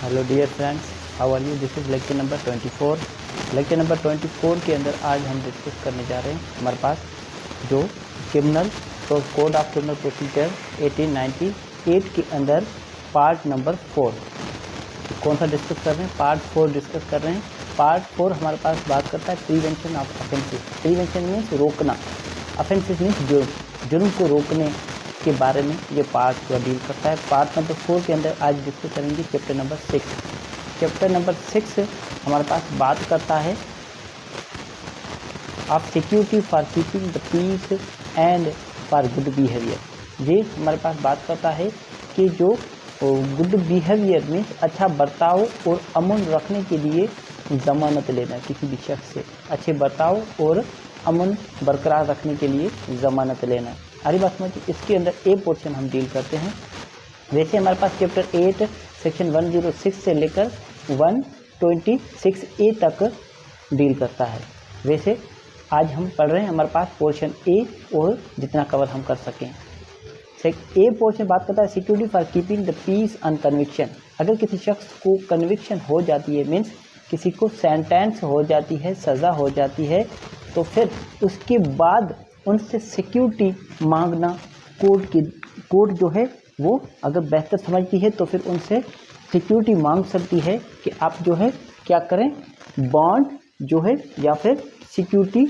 Hello dear friends, how are you. This is lecture number 24। Lecture number 24 के अंदर आज हम डिस्कस करने जा रहे हैं हमारे पास जो क्रिमिनल तो कोड ऑफ क्रिमिनल प्रोसीजर 1898 के अंदर पार्ट नंबर 4 कौन सा डिस्कस कर रहे हैं, पार्ट 4 डिस्कस कर रहे हैं। पार्ट 4 हमारे पास बात करता है prevention of offences. Prevention means रोकना, ऑफेंसेस मीन्स जुर्म को रोकने के बारे में ये पार्ट जो डील करता है। पार्ट नंबर 4 के अंदर आज डिस्कस करेंगे चैप्टर नंबर 6। चैप्टर नंबर 6 हमारे पास बात करता है of security for keeping the peace and for good behaviour. ये हमारे पास बात करता है कि जो गुड बिहेवियर मीन्स अच्छा बर्ताव और अमन रखने के लिए ज़मानत लेना, किसी भी शख्स से अच्छे बर्ताव और अमन बरकरार रखने के लिए ज़मानत लेना। अरे बात समझिए, इसके अंदर ए पोर्शन हम डील करते हैं। वैसे हमारे पास चैप्टर 8 सेक्शन 106 से लेकर 126A तक डील करता है। वैसे आज हम पढ़ रहे हैं हमारे पास पोर्शन ए और जितना कवर हम कर सकें। ए पोर्शन बात करता है security for keeping the peace on conviction. अगर किसी शख्स को कन्विक्शन हो जाती है, मीन्स किसी को सेंटेंस हो जाती है, सज़ा हो जाती है, तो फिर उसके बाद उनसे सिक्योरिटी मांगना कोर्ट जो है वो अगर बेहतर समझती है तो फिर उनसे सिक्योरिटी मांग सकती है कि आप जो है क्या करें, बॉन्ड जो है या फिर सिक्योरिटी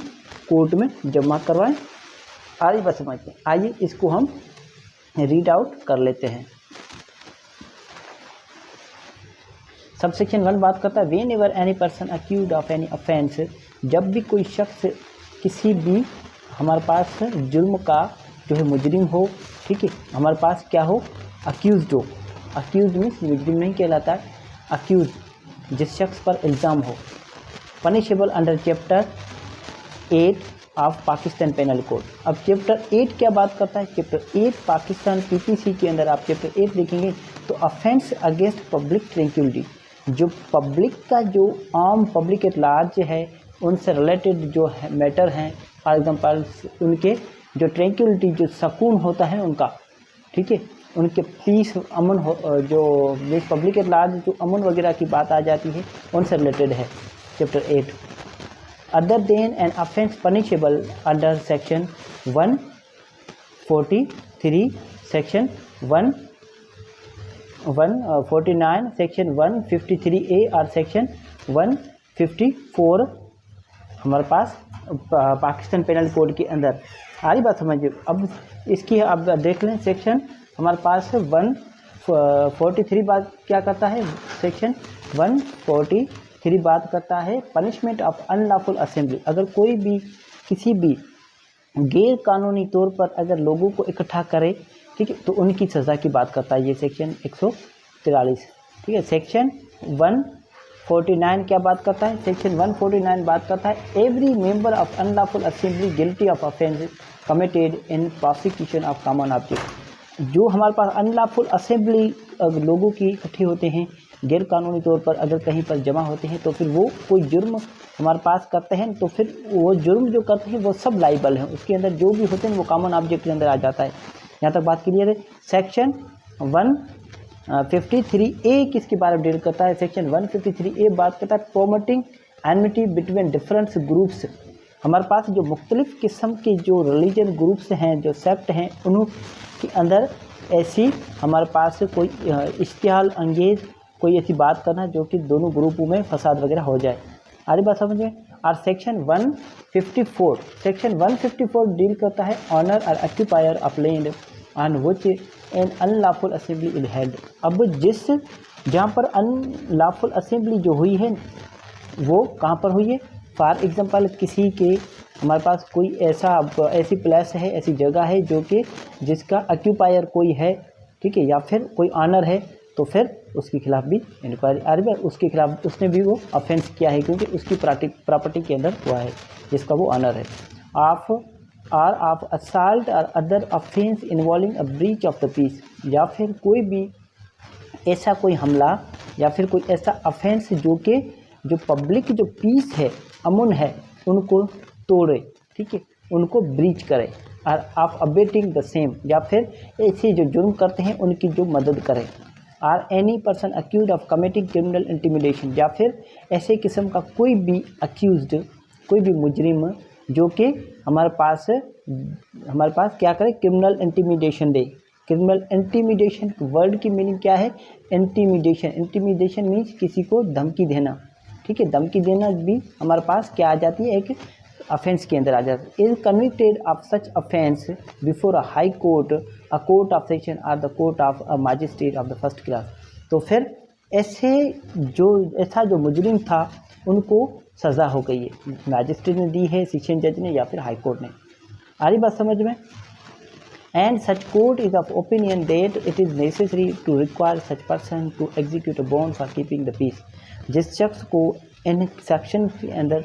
कोर्ट में जमा करवाएं। आइए बस समझते हैं, आइए इसको हम रीड आउट कर लेते हैं। सबसेक्शन 1 बात करता है when ever any person accused of any offence. जब भी कोई शख्स किसी भी हमारे पास जुर्म का जो है मुजरिम हो, ठीक है, हमारे पास क्या हो, अक्यूज़ हो। अक्यूज़ मीन्स मुजरिम नहीं कहलाता है, अक्यूज़ जिस शख्स पर इल्ज़ाम हो। Punishable under chapter 8 of Pakistan penal code. अब चैप्टर 8 क्या बात करता है, चैप्टर 8 पाकिस्तान पीपीसी के अंदर आप चैप्टर 8 देखेंगे तो अफेंस अगेंस्ट पब्लिक ट्रैंक्विलिटी, जो पब्लिक का जो आम पब्लिक एट लार्ज है उनसे रिलेटेड जो है मैटर हैं, फॉर एग्जांपल उनके जो ट्रैंक्विलिटी जो सुकून होता है उनका, ठीक है, उनके पीस अमन हो, जो पब्लिक एट लार्ज जो अमन वगैरह की बात आ जाती है उनसे रिलेटेड है chapter 8। Other than an offence punishable under section 143 section 149 section 153A और सेक्शन 154 हमारे पास पाकिस्तान पेनल कोड के अंदर। आरी बात समझिए। अब इसकी अब देख लें, सेक्शन हमारे पास 143 बात क्या करता है, सेक्शन 143 बात करता है पनिशमेंट ऑफ अनलॉफुल असेंबली। अगर कोई भी किसी भी गैर कानूनी तौर पर अगर लोगों को इकट्ठा करे, ठीक है, तो उनकी सज़ा की बात करता है ये सेक्शन 143, ठीक है। सेक्शन 149 क्या बात करता है, सेक्शन 149 बात करता है every member of unlawful assembly guilty of offence committed in prosecution of common object. जो हमारे पास अनलॉफुल असेंबली लोगों की इकट्ठे होते हैं, गैर कानूनी तौर पर अगर कहीं पर जमा होते हैं, तो फिर वो कोई जुर्म हमारे पास करते हैं, तो फिर वो जुर्म जो करते हैं वो सब लाइबल हैं, उसके अंदर जो भी होते हैं वो कॉमन ऑब्जेक्ट के अंदर आ जाता है। यहाँ तक बात क्लियर है। सेक्शन 153A किसके बारे में डील करता है, सेक्शन 153A बात करता है promoting enmity between different groups. हमारे पास जो मुख्तलिफ किस्म के जो रिलीजन ग्रुप्स हैं, जो सेक्ट हैं, उनके अंदर ऐसी हमारे पास कोई इश्तिहाल अंगेज कोई ऐसी बात करना जो कि दोनों ग्रुपों में फसाद वगैरह हो जाए। आगे बात समझिए। और सेक्शन 154 सेक्शन 154 डील करता है ऑनर और occupier of land on which N unlawful assembly is held. अब जहाँ पर अनलॉफुल असेंबली जो हुई है वो कहाँ पर हुई है, फॉर एग्जांपल किसी के हमारे पास कोई ऐसी प्लेस है, ऐसी जगह है जो कि जिसका ऑक्यूपायर कोई है, ठीक है, या फिर कोई ऑनर है, तो फिर उसके खिलाफ भी इंक्वायरी आ रही है, उसके खिलाफ उसने भी वो ऑफेंस किया है क्योंकि उसकी प्रॉपर्टी के अंदर हुआ है जिसका वो ऑनर है। ऑफ असॉल्ट और other offence involving a breach of the peace, या फिर कोई भी ऐसा कोई हमला या फिर कोई ऐसा ऑफेंस जो कि जो पब्लिक जो पीस है, अमन है, उनको तोड़े, ठीक है, उनको ब्रीच करे। और ऑफ अबेटिंग द सेम, या फिर ऐसे जो जुर्म करते हैं उनकी जो मदद करें। Or any person accuse of committing criminal intimidation, या फिर ऐसे किस्म का कोई भी अक्यूज्ड, कोई भी मुजरिम जो कि हमारे पास क्या करे, क्रिमिनल इंटिमिडेशन दे। क्रिमिनल इंटिमिडेशन वर्ड की मीनिंग क्या है, इंटिमिडेशन। इंटिमिडेशन मीन्स किसी को धमकी देना, ठीक है, धमकी देना भी हमारे पास क्या आ जाती है, एक ऑफेंस के अंदर आ जाता है। Is convicted of such offence before a high court, a court of session और the court of a magistrate of the first class. तो फिर ऐसा जो मुजरिम था उनको सज़ा हो गई है, मैजिस्ट्रेट ने दी है, सेशन जज ने, या फिर हाई कोर्ट ने। आ रही बात समझ में। And such court is of opinion that it is necessary to require such person to execute a bond for keeping the peace. जिस शख्स को इन सेक्शन के अंदर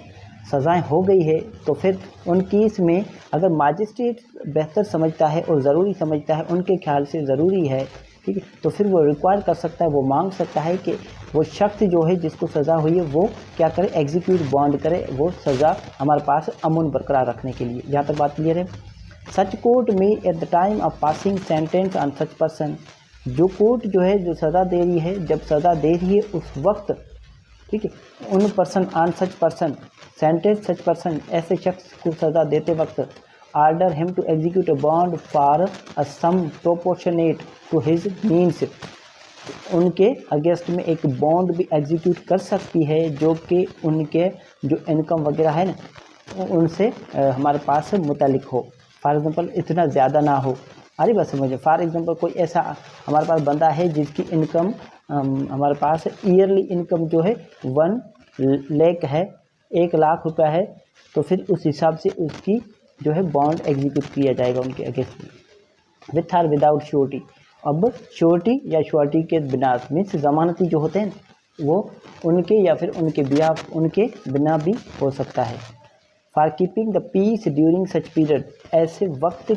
सज़ाएं हो गई है, तो फिर उन केस में अगर मजिस्ट्रेट बेहतर समझता है और ज़रूरी समझता है, उनके ख्याल से ज़रूरी है, ठीक है, तो फिर वो रिक्वायर कर सकता है, वो मांग सकता है कि वो शख्स जो है जिसको सज़ा हुई है वो क्या करे, एग्जीक्यूट बॉन्ड करे, वो सज़ा हमारे पास अमन बरकरार रखने के लिए। यहाँ तक बात क्लियर है। सच कोर्ट में at the time of passing sentence on such person, जो कोर्ट जो है जो सज़ा दे रही है, जब सज़ा दे रही है उस वक्त, ठीक है, उन person on such person, sentence such person, ऐसे शख्स को सज़ा देते वक्त order him to execute a bond for a sum proportionate to his means, उनके अगेंस्ट में एक बॉन्ड भी एग्जीक्यूट कर सकती है जो कि उनके जो इनकम वगैरह है ना उनसे हमारे पास मुतालिक हो। फॉर एग्जांपल इतना ज़्यादा ना हो। अरे बस समझे, फॉर एग्जांपल कोई ऐसा हमारे पास बंदा है जिसकी इनकम हमारे पास ईयरली इनकम जो है 1 लाख है, 1 लाख रुपया है, तो फिर उस हिसाब से उसकी जो है बॉन्ड एग्जीक्यूट किया जाएगा उनके अगेंस्ट में, विथ आर विदाउट श्योरिटी। अब श्योरिटी या श्योरिटी के बिना मीन्स ज़मानती जो होते हैं वो उनके या फिर उनके बिना भी हो सकता है। For keeping the peace during such period, ऐसे वक्त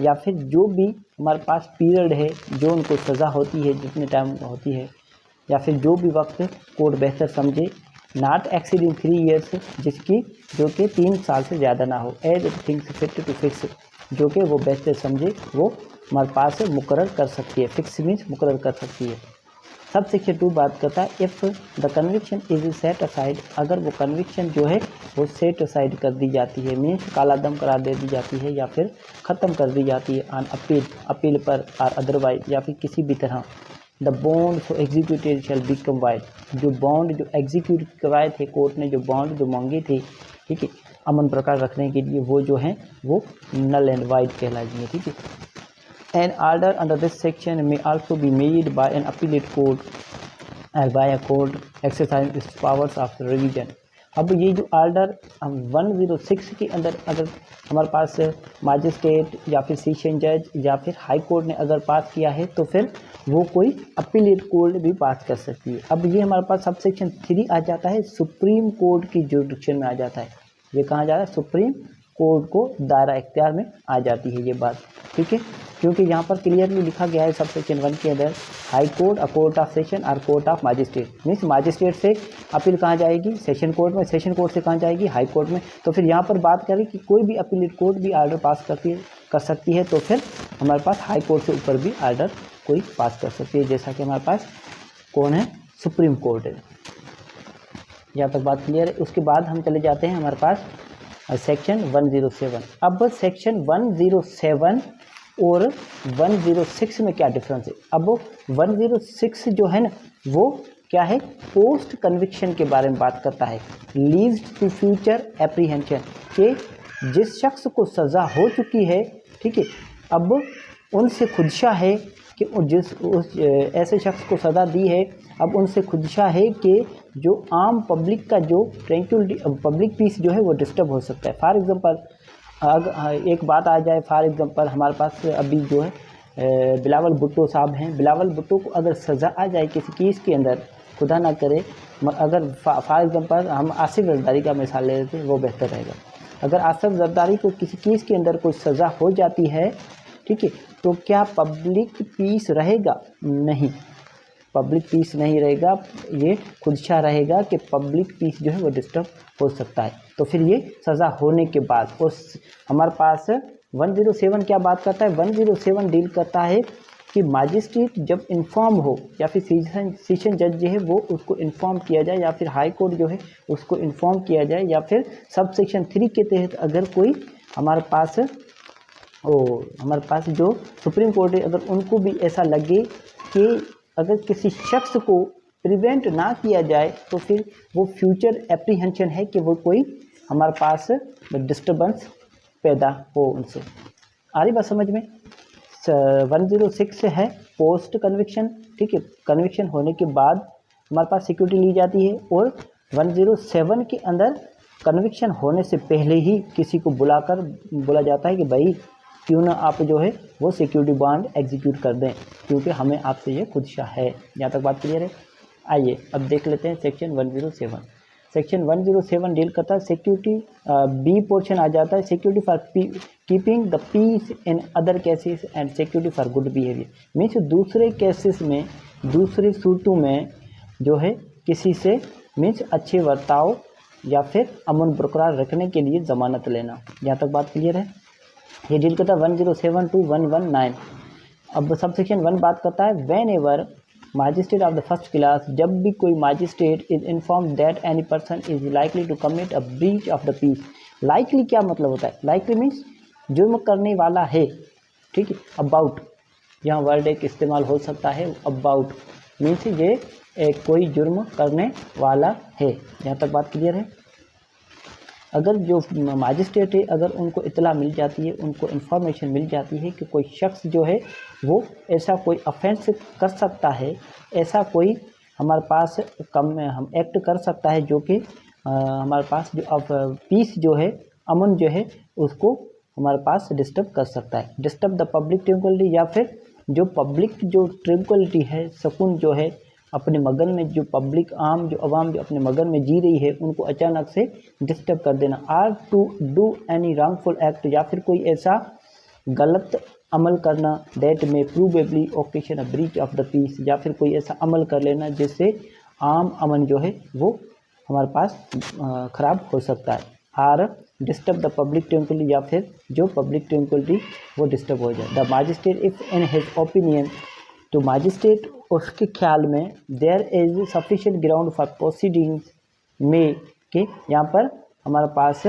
या फिर जो भी हमारे पास पीरियड है जो उनको सज़ा होती है, जितने टाइम होती है, या फिर जो भी वक्त कोर्ट बेहतर समझे, नॉट एक्सीडिंग 3 ईयर्स, जो कि 3 साल से ज़्यादा ना हो, as it thinks fit to fix, जो कि वो बेहतर समझे वो हमारे पास मुकर्रर कर सकती है। फिक्स मीन्स मुकर्रर कर सकती है। सब सेक्शन 2 बात करता है if the conviction is set aside, अगर वो कन्विक्शन जो है वो सेट असाइड कर दी जाती है, मीन्स काला दम करार दे दी जाती है या फिर ख़त्म कर दी जाती है ऑन अपील पर और अदरवाइज, या फिर किसी भी तरह। The bond so executed shell become wide, जो बॉन्ड जो एग्जीक्यूट करवाए थे कोर्ट ने, जो बॉन्ड जो मांगे थे, ठीक है, अमन प्रकार रखने के लिए, वो जो हैं वो नल एंड वाइड कहलाएंगे, ठीक है। An order under this section may also be made by an appellate court or by a court exercising its powers of revision। अब ये जो ऑर्डर 106 के अंदर अगर हमारे पास मजिस्ट्रेट या फिर सेशन जज या फिर हाई कोर्ट ने अगर पास किया है तो फिर वो कोई अपीलेट कोर्ट भी पास कर सकती है। अब ये हमारे पास सब सेक्शन 3 आ जाता है, सुप्रीम कोर्ट की जुरिडिक्शन में आ जाता है। ये कहाँ जा रहा है, सुप्रीम कोर्ट को दायरा इख्तियार में आ जाती है ये बात, ठीक है, क्योंकि यहाँ पर क्लियरली लिखा गया है सब सेक्शन 1 के अंदर high court, a court of session और court of magistrate. Means magistrate से अपील कहाँ जाएगी, सेशन कोर्ट में, सेशन कोर्ट से कहाँ जाएगी, हाई कोर्ट में। तो फिर यहाँ पर बात करें कि कोई भी अपीलेट कोर्ट भी ऑर्डर पास कर सकती है, तो फिर हमारे पास हाई कोर्ट से ऊपर भी ऑर्डर कोई पास कर सकती है, जैसा कि हमारे पास कौन है, सुप्रीम कोर्ट है। यहाँ तक बात क्लियर है। उसके बाद हम चले जाते हैं हमारे पास सेक्शन 107। अब सेक्शन 107 और 106 में क्या डिफरेंस है। अब 106 जो है ना वो क्या है, पोस्ट कन्विक्शन के बारे में बात करता है, लीड्स टू फ्यूचर एप्रीहेंशन, के जिस शख्स को सज़ा हो चुकी है, ठीक है, अब उनसे खुदशा है कि ऐसे शख्स को सज़ा दी है, अब उनसे खुदशा है कि जो आम पब्लिक का जो ट्रैंक्विलिटी पब्लिक पीस जो है वो डिस्टर्ब हो सकता है। फॉर एग्जांपल अगर एक बात आ जाए, फॉर एग्जांपल हमारे पास अभी जो है बिलावल भुट्टो साहब हैं, बिलावल भुट्टो को अगर सज़ा आ जाए किसी केस के अंदर, खुदा ना करे, अगर फॉर एग्जांपल हम आसिफ जरदारी का मिसाल ले लेते हैं, वो बेहतर रहेगा। अगर आसिफ जरदारी को किसी केस के अंदर कोई सज़ा हो जाती है, ठीक है, तो क्या पब्लिक पीस रहेगा? नहीं, पब्लिक पीस नहीं रहेगा, ये खुदशा रहेगा कि पब्लिक पीस जो है वो डिस्टर्ब हो सकता है। तो फिर ये सज़ा होने के बाद उस हमारे पास 107 क्या बात करता है, 107 डील करता है कि मजिस्ट्रेट जब इन्फॉर्म हो या फिर सेशन जज जो है वो उसको इन्फॉर्म किया जाए, या फिर हाई कोर्ट जो है उसको इन्फॉर्म किया जाए, या फिर सब सेक्शन 3 के तहत अगर कोई हमारे पास जो सुप्रीम कोर्ट है अगर उनको भी ऐसा लगे कि अगर किसी शख्स को प्रिवेंट ना किया जाए तो फिर वो फ्यूचर एप्रीहेंशन है कि वो कोई हमारे पास डिस्टर्बेंस पैदा हो उनसे। आ रही बात समझ में। 106 है पोस्ट कन्विक्शन, ठीक है, कन्विक्शन होने के बाद हमारे पास सिक्योरिटी ली जाती है। और 107 के अंदर कन्विक्शन होने से पहले ही किसी को बोला जाता है कि भाई क्यों ना आप जो है वो सिक्योरिटी बॉन्ड एग्जीक्यूट कर दें, क्योंकि हमें आपसे ये खुदशा है। यहाँ तक बात क्लियर है। आइए अब देख लेते हैं सेक्शन 107। सेक्शन 107 डील करता है सिक्योरिटी, बी पोर्शन आ जाता है security for keeping the peace in other cases and security for good behaviour. Means दूसरे केसेस में, दूसरी सूरतों में जो है किसी से मीन्स अच्छे बर्ताव या फिर अमन बरकरार रखने के लिए ज़मानत लेना। यहाँ तक बात क्लियर है। ये डील करता है 107 to 119। अब सब सेक्शन 1 बात करता है whenever magistrate of the first class, जब भी कोई magistrate is inform that any person is likely to commit a breach of the peace. Likely क्या मतलब होता है? लाइकली मीन्स जुर्म करने वाला है, ठीक है। अबाउट यहाँ वर्ड एक इस्तेमाल हो सकता है, अबाउट मीन्स ये कोई जुर्म करने वाला है। यहाँ तक बात क्लियर है। अगर जो मजिस्ट्रेट है अगर उनको इतला मिल जाती है, उनको इन्फॉर्मेशन मिल जाती है कि कोई शख्स जो है वो ऐसा कोई ऑफेंस कर सकता है, ऐसा कोई हमारे पास हम एक्ट कर सकता है जो कि हमारे पास जो अब पीस जो है, अमन जो है उसको हमारे पास डिस्टर्ब कर सकता है, डिस्टर्ब द पब्लिक ट्रैंक्विलिटी, या फिर जो पब्लिक जो ट्रैंक्विलिटी है, सुकून जो है अपने मगन में, जो पब्लिक आम जो अवाम जो अपने मगन में जी रही है उनको अचानक से डिस्टर्ब कर देना। Or to do any wrongful act, या फिर कोई ऐसा गलत अमल करना that may probably occasion a breach of the peace, या फिर कोई ऐसा अमल कर लेना जिससे आम अमन जो है वो हमारे पास ख़राब हो सकता है। Or disturb the public tranquillity, या फिर जो पब्लिक ट्रैंक्विलिटी वो डिस्टर्ब हो जाए। The magistrate if in his opinion, तो मजिस्ट्रेट उसके ख्याल में there is sufficient ground for proceedings में, के यहाँ पर हमारे पास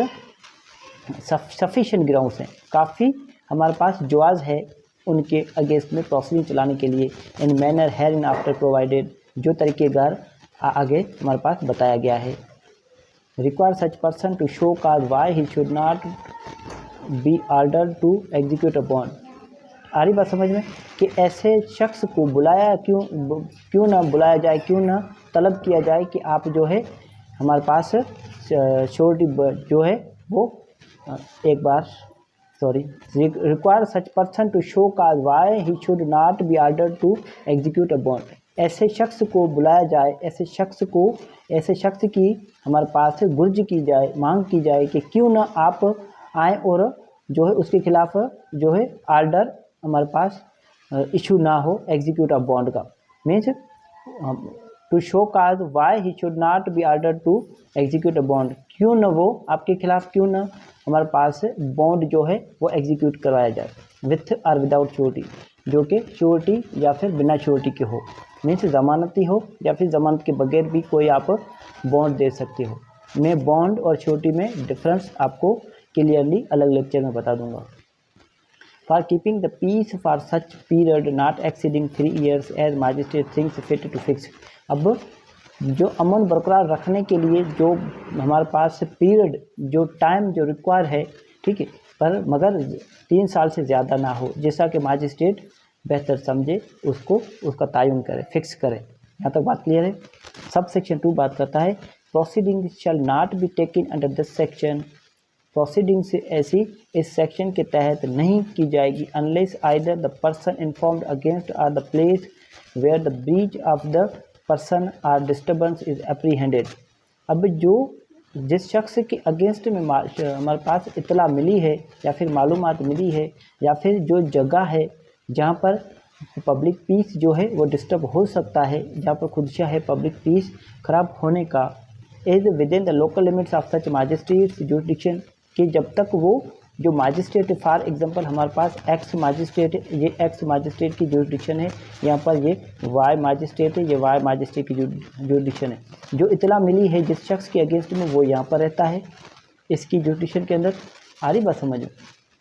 सफिशिएंट ग्राउंड्स हैं, काफ़ी हमारे पास जवाज़ है उनके अगेंस्ट में प्रोसीडिंग चलाने के लिए। In manner hereinafter provided, जो तरीक़ेकार आगे हमारे पास बताया गया है। Require such person to show cause why he should not be order to execute a bond. आ रही बात समझ में कि ऐसे शख्स को बुलाया क्यों ना बुलाया जाए, क्यों ना तलब किया जाए कि आप जो है हमारे पास श्योरिटी जो है वो एक बार require such person to show cause why he should not be order to execute a bond. ऐसे शख्स को बुलाया जाए, ऐसे शख्स की हमारे पास गुर्ज की जाए, मांग की जाए कि क्यों ना आप आए और जो है उसके खिलाफ जो है आर्डर हमारे पास इशू ना हो एग्जीक्यूट ऑफ बॉन्ड का। Means to show cause why he should not be order to execute a bond, क्यों ना वो आपके खिलाफ क्यों ना हमारे पास बॉन्ड जो है वो एग्जीक्यूट करवाया जाए विथ और विदाउट श्योरिटी, जो कि श्योरिटी या फिर बिना श्योरिटी के हो। मीन्स ज़मानती हो या फिर ज़मानत के बगैर भी कोई आप बॉन्ड दे सकते हो। मैं बॉन्ड और श्योरिटी में डिफरेंस आपको क्लियरली अलग लेक्चर में बता दूंगा। For keeping the peace for such period not exceeding 3 years as magistrate thinks fit to fix. अब जो अमन बरकरार रखने के लिए जो हमारे पास पीरियड जो टाइम जो रिक्वायर है, ठीक है, पर मगर 3 साल से ज़्यादा ना हो, जैसा कि मजिस्ट्रेट बेहतर समझे उसका तयन करे, फिक्स करे। यहाँ तक बात क्लियर है। सब सेक्शन 2 बात करता है proceeding shall not be taken under this section. Proceeding से ऐसी इस सेक्शन के तहत नहीं की जाएगी unless either the person informed against or the place where the breach of the person or disturbance is apprehended. अब जो जिस शख्स के अगेंस्ट में हमारे पास इतला मिली है या फिर मालूमात मिली है या फिर जो जगह है जहाँ पर पब्लिक पीस जो है वो डिस्टर्ब हो सकता है, जहाँ पर खुदशा है पब्लिक पीस खराब होने का, is within the local limits of such magistrates jurisdiction, कि जब तक वो जो मैजिस्ट्रेट, फॉर एग्जांपल हमारे पास एक्स मैजिस्ट्रेट है, ये एक्स मैजिस्ट्रेट की जुरिडिक्शन है, यहाँ पर ये वाई मैजिस्ट्रेट है, ये वाई मैजिस्ट्रेट की जुरिडिक्शन है। जो इतला मिली है जिस शख्स के अगेंस्ट में वो यहाँ पर रहता है इसकी जुरिडिक्शन के अंदर। आ रही बात समझ में,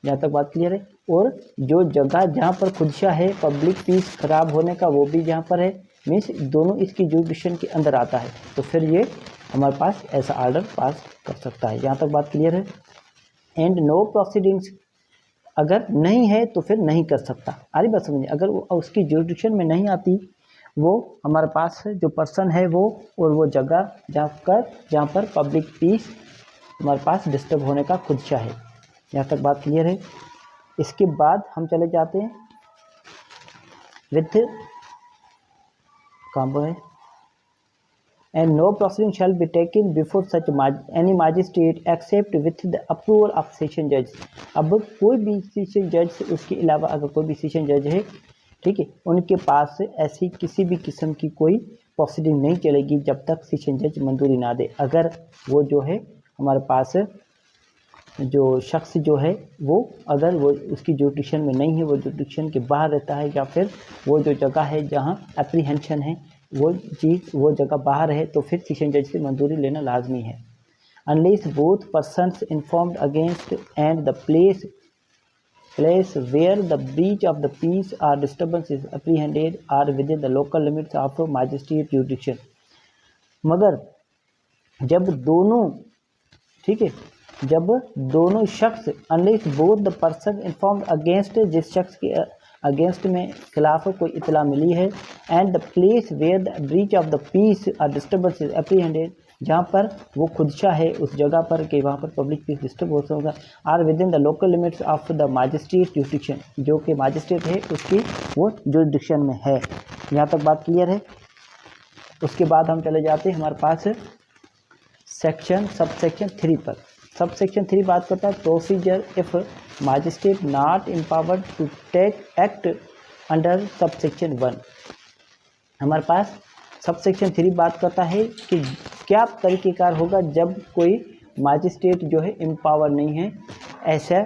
यहाँ तक बात क्लियर है। और जो जगह जहाँ पर खुदशा है पब्लिक पीस खराब होने का वो भी जहाँ पर है, मीन्स दोनों इसकी जुरिडिक्शन के अंदर आता है, तो फिर ये हमारे पास ऐसा ऑर्डर पास कर सकता है। यहाँ तक बात क्लियर है। एंड नो प्रोसीडिंग्स, अगर नहीं है तो फिर नहीं कर सकता। आ रही बात समझिए, अगर वो उसकी जुरिडिक्शन में नहीं आती वो हमारे पास जो पर्सन है वो, और वो जगह जहाँ पर पब्लिक पीस हमारे पास डिस्टर्ब होने का खुदशा है। यहाँ तक बात क्लियर है। इसके बाद हम चले जाते हैं विथ कहाँ पर है, and no proceeding shall be taken before such any magistrate except with the approval of session जज। अब कोई भी सेशन जज से उसके अलावा अगर कोई भी सेशन जज है, ठीक है, उनके पास ऐसी किसी भी किस्म की कोई प्रोसीडिंग नहीं चलेगी जब तक सेशन जज मंजूरी ना दे। अगर वो जो है हमारे पास जो शख्स जो है वो अगर वो उसकी जुरिडिक्शन में नहीं है, वो जुरिडिक्शन के बाहर रहता है, या फिर वो जो जगह है जहाँ एप्रीहेंशन है वो चीज़ वो जगह बाहर है, तो फिर सेशन जज से मंजूरी लेना लाजमी है। Unless both persons informed against and the place where the breach of the peace or disturbance is apprehended or within the local limits of magistrate jurisdiction. मगर जब दोनों, ठीक है, जब दोनों शख्स, unless both the person informed against, जिस शख्स के अगेंस्ट में खिलाफ कोई इतला मिली है, and the place where the breach of the peace or disturbance is apprehended, जहाँ पर वो खुदशा है उस जगह पर कि वहाँ पर पब्लिक पीस डिस्टर्ब हो होगा, or within the local limits of the magistrate jurisdiction, जो कि मैजिस्ट्रेट है उसकी वो जुरिडिक्शन में है। यहाँ तक बात क्लियर है। उसके बाद हम चले जाते हैं हमारे पास सब सेक्शन 3 पर। सब सेक्शन 3 बात करता है procedure if magistrate not empowered to take act under sub section 1। हमारे पास सब सेक्शन 3 बात करता है कि क्या तरीक़ेकार होगा जब कोई मैजिस्ट्रेट जो है एम्पावर नहीं है ऐसा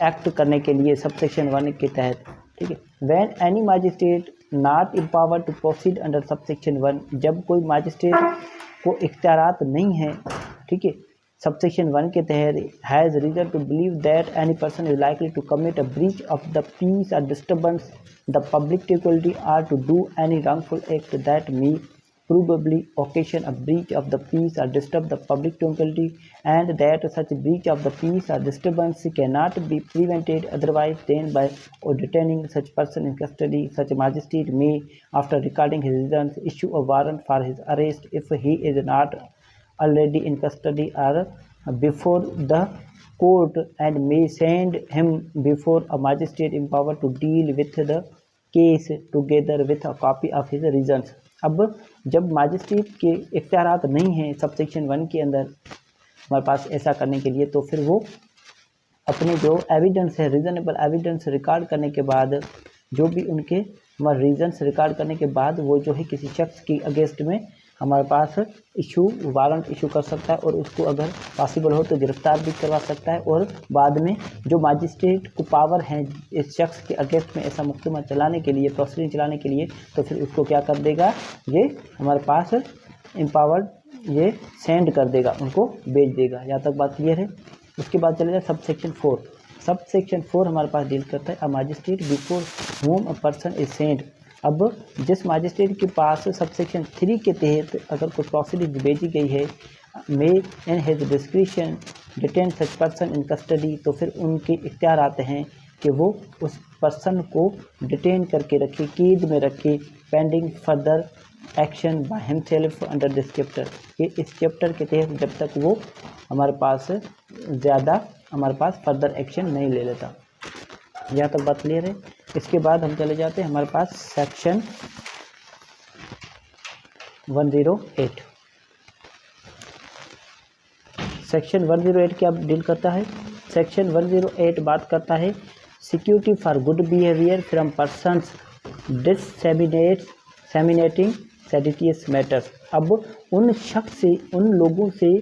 एक्ट करने के लिए सब सेक्शन 1 के तहत, ठीक है। When any magistrate not empowered to proceed under sub section 1, जब कोई मैजिस्ट्रेट को इख्तियारात नहीं है, ठीक है, सब सेक्शन 1 के तहत, has reason to believe that any person is likely to commit a breach of the peace और disturbance the public tranquillity or to do any wrongful act that may probably occasion a breach of the peace or disturb the public tranquility, and that such breach of the peace or disturbance cannot be prevented otherwise than by detaining such person in custody. Such magistrate may, after recording his reasons, issue a warrant for his arrest if he is not already in custody or before the court, and may send him before a magistrate empowered to deal with the case together with a copy of his reasons. अब जब magistrate के इख्तियारात नहीं हैं सब section 1 के अंदर हमारे पास ऐसा करने के लिए, तो फिर वो अपने जो एविडेंस है, रीज़नेबल एविडेंस रिकॉर्ड करने के बाद, जो भी उनके हमारे रीजन्स रिकॉर्ड करने के बाद वो जो है किसी शख्स की अगेंस्ट में हमारे पास वारंट इशू कर सकता है, और उसको अगर पॉसिबल हो तो गिरफ्तार भी करवा सकता है। और बाद में जो मैजिस्ट्रेट को पावर है इस शख्स के अगेंस्ट में ऐसा मुकदमा चलाने के लिए, प्रोसीडिंग चलाने के लिए, तो फिर उसको क्या कर देगा, ये हमारे पास एम्पावर्ड ये सेंड कर देगा, उनको भेज देगा। यहाँ तक बात क्लियर है। उसके बाद चले जाए सब सेक्शन 4। सब सेक्शन 4 हमारे पास डील करता है a magistrate before whom a person is send. अब जिस मैजिस्ट्रेट के पास सब सेक्शन 3 के तहत अगर कोई प्रोसीडिंग भेजी गई है, may in his description detain such person in custody, तो फिर उनके इख्तियार आते हैं कि वो उस पर्सन को डिटेन करके रखे, कैद में रखे, pending further action by himself under this chapter. ये इस चैप्टर के तहत जब तक वो हमारे पास फर्दर एक्शन नहीं ले लेता। यहाँ तक बात क्लियर है। इसके बाद हम चले जाते हैं हमारे पास सेक्शन 108। सेक्शन 108 क्या डील करता है? सेक्शन 108 बात करता है security for good behaviour from persons disseminating seditious matters. अब उन लोगों से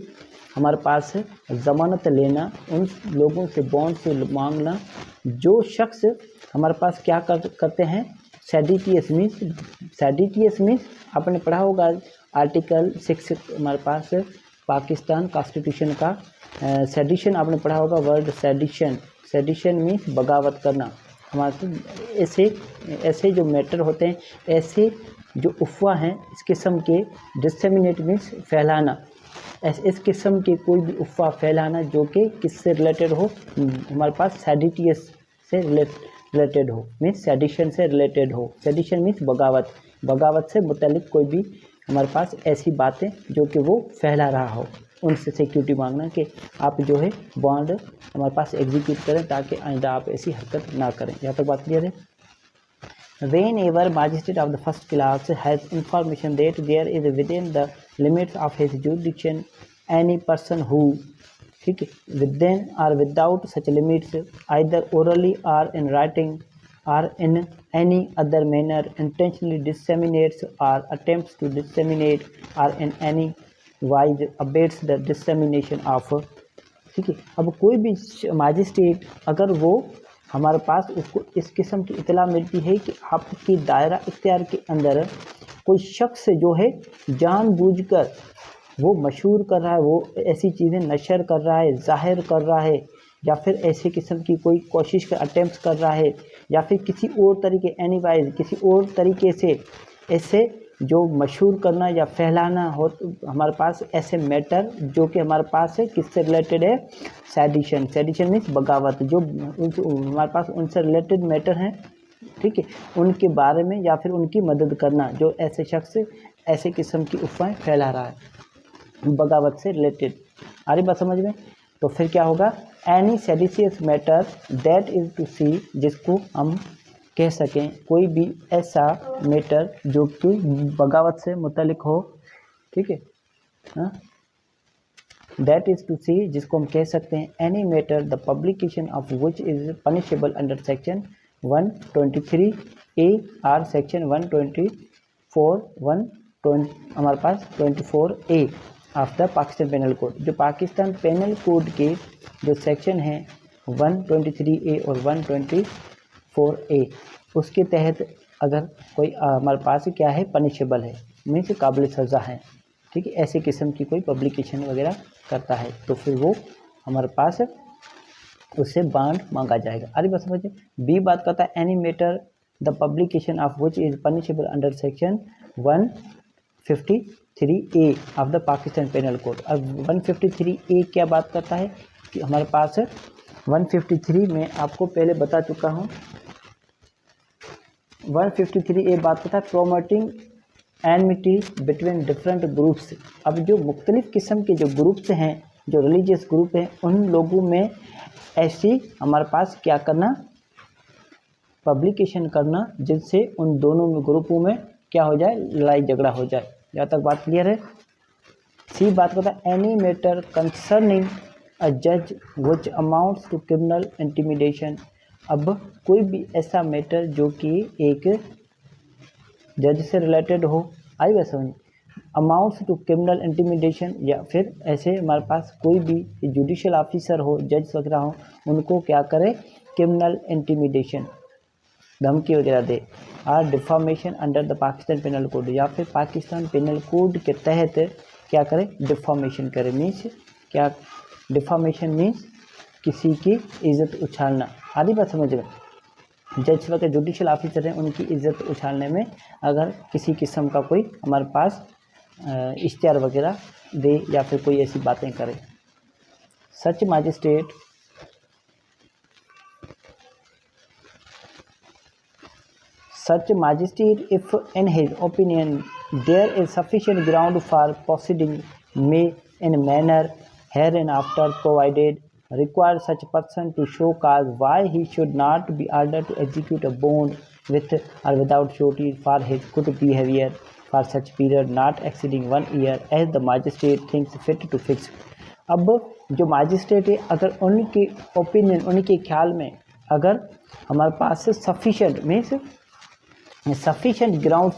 हमारे पास है ज़मानत लेना, उन लोगों से बॉन्ड से मांगना जो शख्स हमारे पास क्या करते हैं, सेडिटियस मीन्स आपने पढ़ा होगा आर्टिकल 6 हमारे पास पाकिस्तान कॉन्स्टिट्यूशन का सेडिशन आपने पढ़ा होगा वर्ड सेडिशन मीन्स बगावत करना। हमारे ऐसे जो मैटर होते हैं, ऐसे जो अफवाह हैं इस किस्म के, डिसेमिनेट मीन्स फैलाना, इस किस्म के कोई भी अफवाह फैलाना जो कि किससे रिलेटेड हो, हमारे पास सेडिटियस से रिलेटेड हो, मीन्स सेडिशन से रिलेटेड हो। सेडिशन मीन्स बगावत से मुतल्लिक कोई भी हमारे पास ऐसी बातें जो कि वो फैला रहा हो, उनसे सिक्योरिटी मांगना कि आप जो है बॉन्ड हमारे पास एग्जीक्यूट करें ताकि आइंदा आप ऐसी हरकत ना करें। यहाँ तक बात क्लियर है। Whenever magistrate of the first class has information that there is within the limits of his jurisdiction any person who, ठीक है, within or without such limits, either orally or in writing or in any other manner intentionally disseminates or attempts to disseminate or in any wise abates the dissemination of, ठीक है। अब कोई भी magistrate अगर वो हमारे पास उसको इस किस्म की इतला मिलती है कि आपकी दायरा इख्तियार के अंदर कोई शख्स जो है जानबूझकर वो मशहूर कर रहा है, वो ऐसी चीज़ें नशर कर रहा है, ज़ाहिर कर रहा है, या फिर ऐसे किस्म की कोई कोशिश का अटेम्प्ट कर रहा है, या फिर किसी और तरीके एनीवाइज किसी और तरीके से ऐसे जो मशहूर करना या फैलाना हो, हमारे पास ऐसे मैटर जो कि हमारे पास है किससे रिलेटेड है, सेडिशन मीन्स बगावत, जो हमारे पास उनसे रिलेटेड मैटर हैं, ठीक है, उनके बारे में या फिर उनकी मदद करना, जो ऐसे शख्स ऐसे किस्म की अफवाहें फैला रहा है बगावत से रिलेटेड। आ रही बात समझ में। तो फिर क्या होगा, any seditious matter that is to see, जिसको हम कह सकें कोई भी ऐसा मैटर जो कि बगावत से मुतल्लिक हो, ठीक है, हाँ, दैट इज़ टू सी, जिसको हम कह सकते हैं any matter the publication of which is punishable under section 123A और सेक्शन 124 हमारे पास 24A of the Pakistan penal code. जो पाकिस्तान पेनल कोड के जो सेक्शन हैं 123A और 124A, उसके तहत अगर कोई हमारे पास क्या है, पनिशेबल है, मीन्स काबिल सज़ा है, ठीक है, ऐसे किस्म की कोई पब्लिकेशन वगैरह करता है तो फिर वो हमारे पास उससे बॉन्ड मांगा जाएगा। अरे बस समझिए। बी बात करता है any matter the publication of which is punishable under section 153A of the Pakistan penal code. अब 153A क्या बात करता है कि हमारे पास 153 में आपको पहले बता चुका हूँ, 153A बात करता है promoting enmity between different groups. अब जो मुख्तलिफ किस्म के जो ग्रुप्स हैं, जो रिलीजियस ग्रुप हैं, उन लोगों में ऐसी हमारे पास क्या करना, पब्लिकेशन करना, जिनसे उन दोनों में ग्रुपों में क्या हो जाए, लड़ाई झगड़ा हो जाए। यहाँ तक बात क्लियर है। सी बात करता है एनी मैटर कंसर्निंग अ जज विच अमाउंट्स टू क्रिमिनल इंटिमिडेशन। अब कोई भी ऐसा मैटर जो कि एक जज से रिलेटेड हो, आई वैसे समझ, अमाउंट्स टू क्रिमिनल इंटिमिडेशन, या फिर ऐसे हमारे पास कोई भी जुडिशल ऑफिसर हो, जज वगैरह हो, उनको क्या करे, क्रिमिनल इंटिमिडेशन, धमकी वगैरह दे, और defamation under the Pakistan penal code, या फिर पाकिस्तान पेनल कोड के तहत क्या करे, डिफॉर्मेशन करे। मीन्स क्या, डिफॉर्मेशन मीन्स किसी की इज्जत उछालना। आदि बात समझ में। जज वगैरह जुडिशल ऑफिसर हैं, उनकी इज्जत उछालने में अगर किसी किस्म का कोई हमारे पास इश्तिहार वगैरह दे या फिर कोई ऐसी बातें करे। सच magistrate if in his opinion there is sufficient ground for proceeding may in manner hereinafter provided require such person to show cause why he should not be ordered to execute a bond with or without surety for his good behavior for such period not exceeding 1 year as the magistrate thinks fit to fix। अब जो magistrate है, अगर उनके opinion, उनके ख्याल में अगर हमारे पास सफिशेंट मीन्स सफिशेंट ग्राउंड,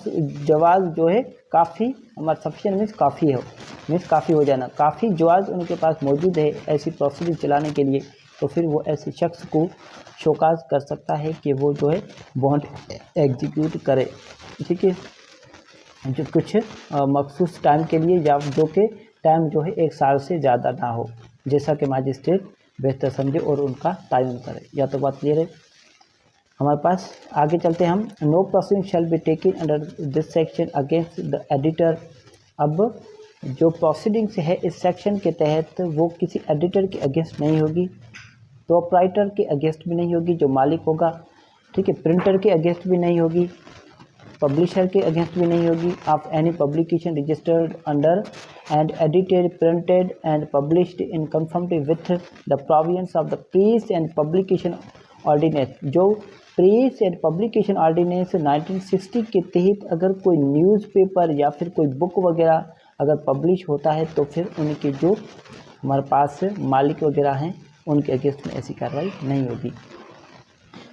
जवाब जो है काफ़ी, हमारा सफिशिएंट मीन्स काफ़ी हो, मीन्स काफ़ी हो जाना, काफ़ी जवाज़ उनके पास मौजूद है ऐसी प्रोसीडिंग चलाने के लिए, तो फिर वो ऐसे शख्स को शोकाज कर सकता है कि वो जो है बॉन्ड एग्जीक्यूट करे, ठीक है, जो कुछ मखसूस टाइम के लिए, या जो कि टाइम जो है 1 साल से ज़्यादा ना हो, जैसा कि मैजिस्ट्रेट बेहतर समझे और उनका तायन करे। या तो बात क्लियर है। हमारे पास आगे चलते हैं हम। No proceeding shall be taken under this section against the editor. अब जो प्रोसीडिंग्स है इस सेक्शन के तहत वो किसी एडिटर के अगेंस्ट नहीं होगी, प्रोप्राइटर के अगेंस्ट भी नहीं होगी जो मालिक होगा, ठीक है, प्रिंटर के अगेंस्ट भी नहीं होगी, पब्लिशर के अगेंस्ट भी नहीं होगी, of any publication registered under and edited printed and published in conformity with the provisions of the press and publication ordinance. जो प्रेस एंड पब्लिकेशन ऑर्डिनेंस 1960 के तहत अगर कोई न्यूज़पेपर या फिर कोई बुक वगैरह अगर पब्लिश होता है तो फिर उनके जो हमारे पास मालिक वगैरह हैं उनके अगेंस्ट में ऐसी कार्रवाई नहीं होगी।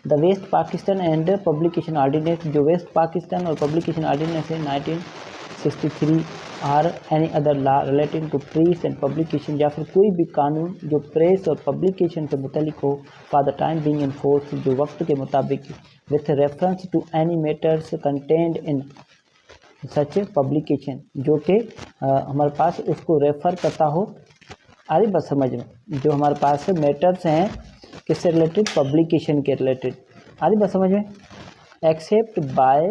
The West Pakistan and publication ordinance, जो वेस्ट पाकिस्तान और पब्लिकेशन ऑर्डिनेंस है 1963, or any other law relating to press and publication, या फिर कोई भी कानून जो प्रेस और पब्लिकेशन से मुतलिक हो, for the time being in force, जो वक्त के मुताबिक, with reference to any matters contained in such publication, जो कि हमारे पास उसको रेफ़र करता हो। अरे बस समझ में, जो हमारे पास मैटर्स हैं किससे रिलेटेड, पब्लिकेशन के रिलेटेड, आदि बात समझ में, except by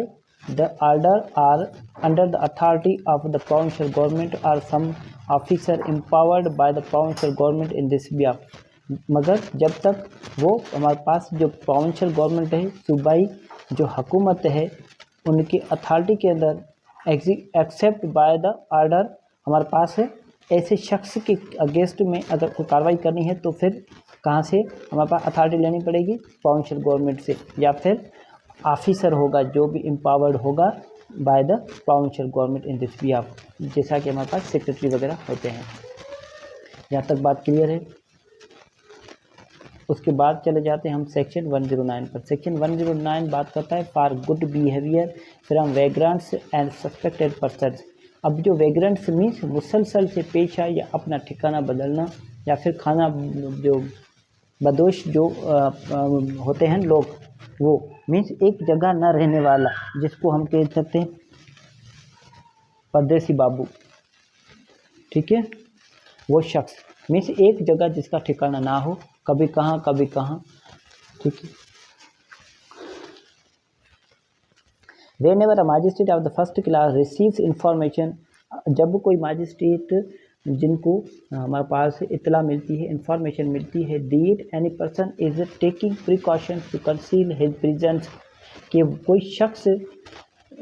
the order or under the authority of the provincial government और some officer empowered by the provincial government in this behalf, मगर जब तक वो हमारे पास जो प्रोविंशियल गवर्नमेंट है, सूबाई जो हुकूमत है, उनकी अथॉरिटी के अंदर एक्सेप्ट बाय द ऑर्डर हमारे पास है, ऐसे शख्स के अगेंस्ट में अगर कोई कार्रवाई करनी है तो फिर कहाँ से हमारे पास अथॉरिटी लेनी पड़ेगी, प्रोविंशियल गवर्नमेंट से, या फिर ऑफिसर होगा जो भी एम्पावर्ड होगा bye the provincial government in this behalf, जैसा कि हमारे पास सेक्रेटरी वगैरह होते हैं। यहाँ तक बात क्लियर है। उसके बाद चले जाते हैं हम सेक्शन 109 पर। सेक्शन 109 बात करता है for good behaviour from vagrants and suspected persons. अब जो वैग्रेंट्स मीन्स मुसलसल से पेशा या अपना ठिकाना बदलना, या फिर खाना जो बदोश जो होते हैं लोग, वो मीन्स एक जगह न रहने वाला, जिसको हम कह सकते हैं परदेसी बाबू, ठीक है, वो शख्स मीन्स एक जगह जिसका ठिकाना ना हो, कभी कहाँ, ठीक है। Whenever a magistrate of the first class receives information, जब कोई magistrate जिनको हमारे पास इतला मिलती है, इंफॉर्मेशन मिलती है, that any person is taking precautions to conceal his presence, कि कोई शख्स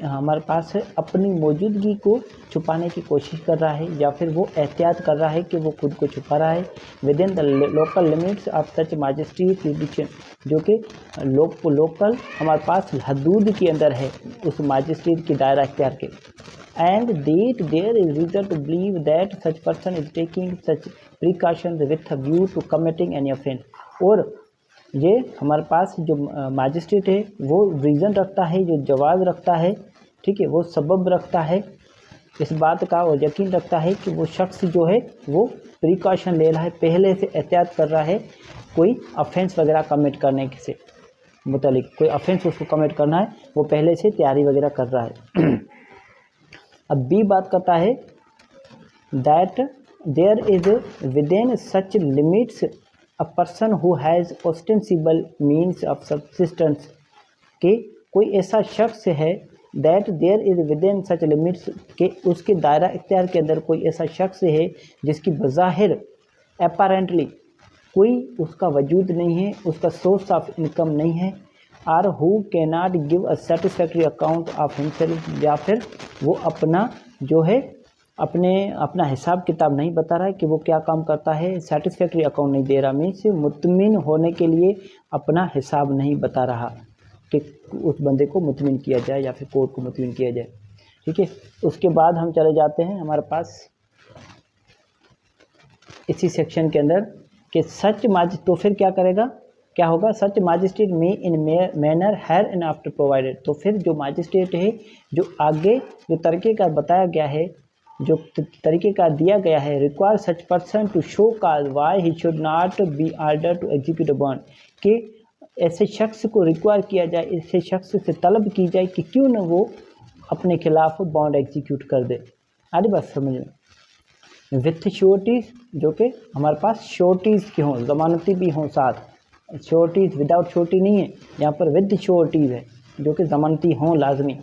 हमारे पास अपनी मौजूदगी को छुपाने की कोशिश कर रहा है, या फिर वो एहतियात कर रहा है कि वो खुद को छुपा रहा है, within the local limits of such magistrate jurisdiction, जो कि लोकल हमारे पास हदूद के अंदर है उस मैजिस्ट्रेट की दायरा इख्तियार के, and that there is reason to believe that such person is taking such precautions with a view to committing any offence, और ये हमारे पास जो मैजिस्ट्रेट है वो रीज़न रखता है, जो जवाब रखता है, ठीक है, वो सबब रखता है इस बात का, और यकीन रखता है कि वो शख्स जो है वो प्रिकॉशन ले रहा है, पहले से एहतियात कर रहा है कोई ऑफेंस वगैरह कमिट करने से मुतालिक, कोई ऑफेंस उसको कमिट करना है, वो पहले से तैयारी वगैरह कर रहा है। अब बी बात करता है that there is within such limits a person who has ostensible means of subsistence, के कोई ऐसा शख्स है that there is within such limits, के उसके दायरा इख्तियार के अंदर कोई ऐसा शख्स है जिसकी बज़ाहिर apparently कोई उसका वजूद नहीं है, उसका सोर्स ऑफ इनकम नहीं है, और who cannot give a satisfactory account of himself, या फिर वो अपना जो है अपना हिसाब किताब नहीं बता रहा है कि वो क्या काम करता है, सेटिस्फैक्ट्री अकाउंट नहीं दे रहा, मीन्स मुतमिन होने के लिए अपना हिसाब नहीं बता रहा कि उस बंदे को मुतमिन किया जाए या फिर कोर्ट को मुतमिन किया जाए, ठीक है। उसके बाद हम चले जाते हैं हमारे पास इसी सेक्शन के अंदर कि सच तो फिर क्या करेगा, क्या होगा, सच मजिस्ट्रेट में in manner hereinafter provided. तो फिर जो मजिस्ट्रेट है, जो आगे जो तरीक़ेकार बताया गया है, जो तरीक़ेकार दिया गया है, require such person to show cause why he should not be order to execute a bond, कि ऐसे शख्स को रिक्वायर किया जाए, ऐसे शख्स से तलब की जाए कि क्यों न वो अपने खिलाफ बॉन्ड एग्जीक्यूट कर दे। आगे बात समझ में। विथ श्योरिटीज़, जो कि हमारे पास श्योरिटीज़ की हों, ज़मानती भी हों साथ। श्योरिटीज़ विदाउट श्योरिटी नहीं है, यहाँ पर विद श्योरिटीज़ है, जो कि ज़मानती हों लाजमी।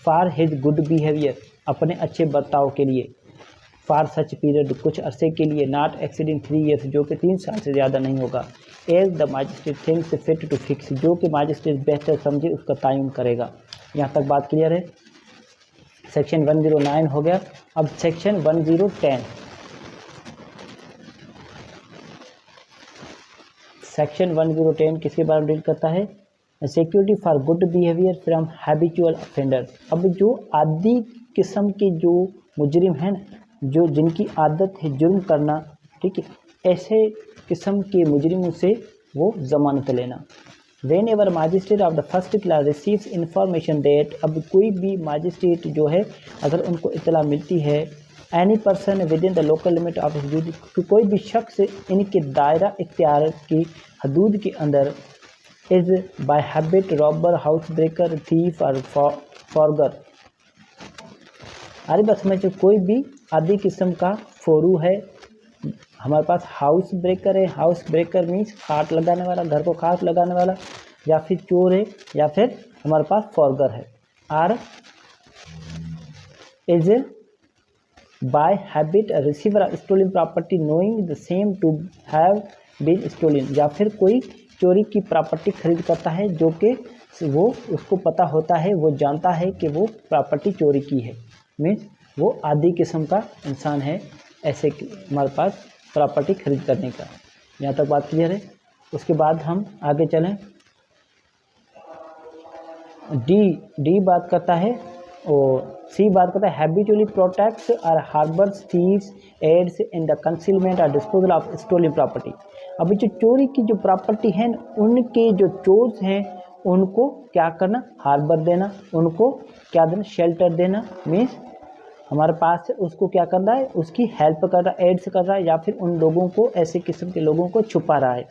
फॉर हिज गुड बिहेवियर, अपने अच्छे बर्ताव के लिए। फॉर सच पीरियड, कुछ अरसे के लिए। नॉट एक्सीडिंग 3 ईयर्स, जो कि 3 साल से ज़्यादा नहीं होगा। As the magistrate thinks fit to fix, जो कि मजिस्ट्रेट बेहतर समझे उसका तयन करेगा। यहाँ तक बात क्लियर है। सेक्शन 109 हो गया। अब सेक्शन 1010। सेक्शन 1010 किसके बारे में डील करता है, security for good behaviour from habitual offender. अब जो आदि किस्म के जो मुजरिम हैं ना, जो जिनकी आदत है जुर्म करना, ठीक है, ऐसे किस्म के मुजरिमों से वो ज़मानत लेना। When ever magistrate of the first class receives information that, अब कोई भी मजिस्ट्रेट जो है अगर उनको इतला मिलती है, any person with in the local limit of his, कोई भी शख्स इनके दायरा इख्तियार की हदूद के अंदर, is by habit robber, house breaker, thief और फॉरगर। अरे बस समझो, कोई भी आदि किस्म का फोरू है, हमारे पास हाउस ब्रेकर है। हाउस ब्रेकर मीन्स खाट लगाने वाला, घर को खाट लगाने वाला, या फिर चोर है, या फिर हमारे पास फॉरगर है। Or is by habit receiver of stolen property knowing the same to have been stolen, या फिर कोई चोरी की प्रॉपर्टी खरीद करता है जो कि वो उसको पता होता है, वो जानता है कि वो प्रॉपर्टी चोरी की है। मीन्स वो आदि किस्म का इंसान है, ऐसे हमारे पास प्रॉपर्टी खरीद करने का। यहाँ तक बात क्लियर है। उसके बाद हम आगे चलें। डी बात करता है, और सी बात करता है habitually protects or harbours thieves aids in the concealment or disposal of stolen property. अभी जो चोरी की जो प्रॉपर्टी है, उनके जो चोर्स हैं उनको क्या करना, हार्बर देना, उनको क्या देना, शेल्टर देना। मीन्स हमारे पास उसको क्या करना है, उसकी हेल्प कर रहा है, एड्स कर रहा है, या फिर उन लोगों को, ऐसे किस्म के लोगों को छुपा रहा है।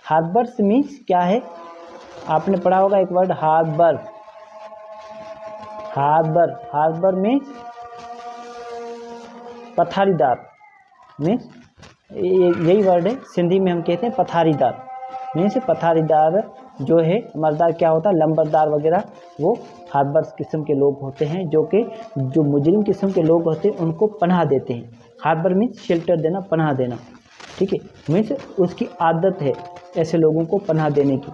हार्बर्स मीन्स क्या है, आपने पढ़ा होगा एक वर्ड हार्बर। हार्बर मीन्स पथारीदार। मीन्स यही वर्ड है, सिंधी में हम कहते हैं पथारीदार। मीन्स पथारीदार जो है हमारा क्या होता है, लंबरदार वगैरह, वो हार्बर्स किस्म के लोग होते हैं, जो कि जो मुजरिम किस्म के लोग होते हैं उनको पनाह देते हैं। हार्बर मीन्स शेल्टर देना, पनाह देना, ठीक है। मीन्स उसकी आदत है ऐसे लोगों को पनाह देने की।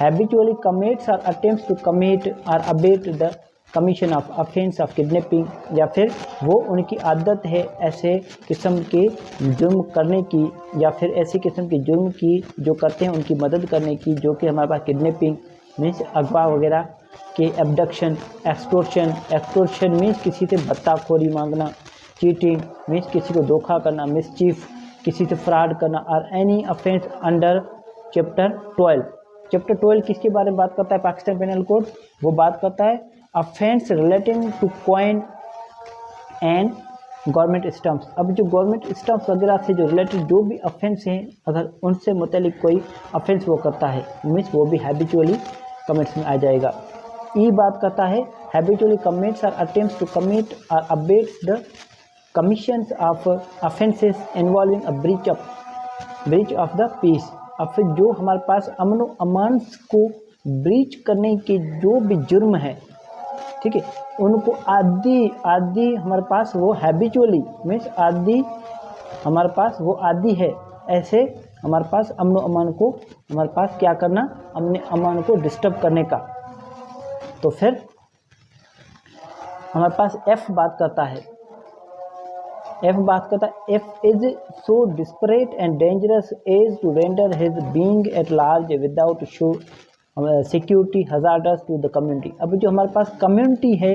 हैबिचुअली कमिट्स और अटेम्प्ट्स टू कमिट और abate the commission of offence of kidnapping, या फिर वो उनकी आदत है ऐसे किस्म के जुर्म करने की, या फिर ऐसी किस्म के जुर्म की जो करते हैं उनकी मदद करने की, जो कि हमारे पास किडनैपिंग मीन्स अगवा वगैरह के, एब्डक्शन, एक्सटोर्शन मीन्स किसी से भत्ताखोरी मांगना, चीटिंग मीन्स किसी को धोखा करना, मिसचीफ किसी से फ्रॉड करना, और any offence under chapter 12। Chapter 12 किसके बारे में बात करता है, पाकिस्तान पेनल कोड। वो बात करता है offence relating to coin and government stamps. अब जो गवर्नमेंट स्टम्प्स वगैरह से जो रिलेटेड जो भी ऑफेंस हैं, अगर उनसे मुतलिक कोई ऑफेंस वो करता है, मीन्स वो भी हैबिचुअली कमिट्स में आ जाएगा। ई बात करता है habitually commits or attempts to commit और abets the commissions of offences involving a breach of the peace. अब फिर जो हमारे पास अमन व अमान को ब्रीच करने के जो भी जुर्म है, ठीक है, उनको आदि हमारे पास वो हैबिचुअली मीन्स आदि हमारे पास वो आदि है, ऐसे हमारे पास अमन अमान को हमारे पास क्या करना, अमन अमान को डिस्टर्ब करने का। तो फिर हमारे पास एफ बात करता है, F is so desperate and dangerous as to render his being at large without show security hazardous to the community. अब जो हमारे पास कम्युनिटी है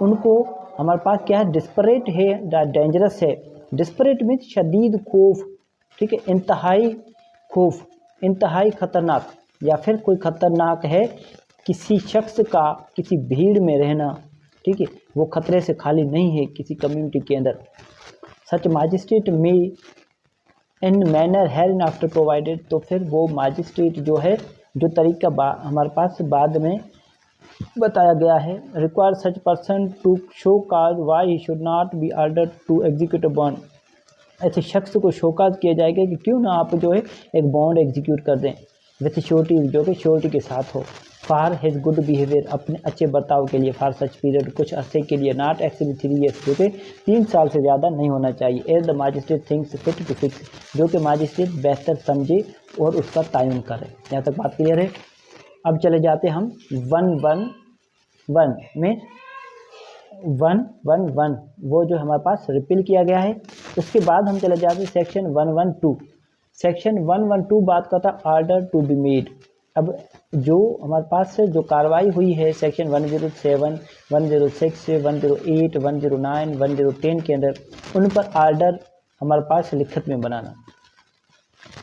उनको हमारे पास क्या है, डिस्परेट है, डेंजरस है। डिस्परेट मीन्स शदीद खौफ, ठीक है, इंतहाई खौफ, इंतहाई ख़तरनाक, या फिर कोई खतरनाक है किसी शख्स का किसी भीड़ में रहना, ठीक है, वो खतरे से खाली नहीं है किसी कम्युनिटी के अंदर। सच मजिस्ट्रेट में in manner hereafter provided, तो फिर वो मजिस्ट्रेट जो है जो तरीका हमारे पास बाद में बताया गया है, require such person to show cause why he should not be order to execute a bond, ऐसे शख्स को शोकाज किया जाएगा कि क्यों ना आप जो है एक बॉन्ड एग्जीक्यूट कर दें विथ श्योरिटी, जो कि श्योरिटी के साथ हो, फॉर हिज गुड बिहेवियर, अपने अच्छे बर्ताव के लिए, फॉर सच पीरियड, कुछ अरसे के लिए, नॉट एक्सीड 3 ईयर्स, जो कि 3 साल से ज़्यादा नहीं होना चाहिए, as the magistrate thinks fit to fix, जो कि मजिस्ट्रेट बेहतर समझे और उसका तयन करे। यहाँ तक बात क्लियर है। अब चले जाते हम 111 में 111 वो जो हमारे पास रिपील किया गया है। उसके बाद हम चले जाते हैं सेक्शन 112। सेक्शन 112 बात करता है ऑर्डर टू बी मेड। अब जो हमारे पास जो कार्रवाई हुई है सेक्शन 107, 106, 108, 109, 110 के अंदर, उन पर ऑर्डर हमारे पास लिखित में बनाना।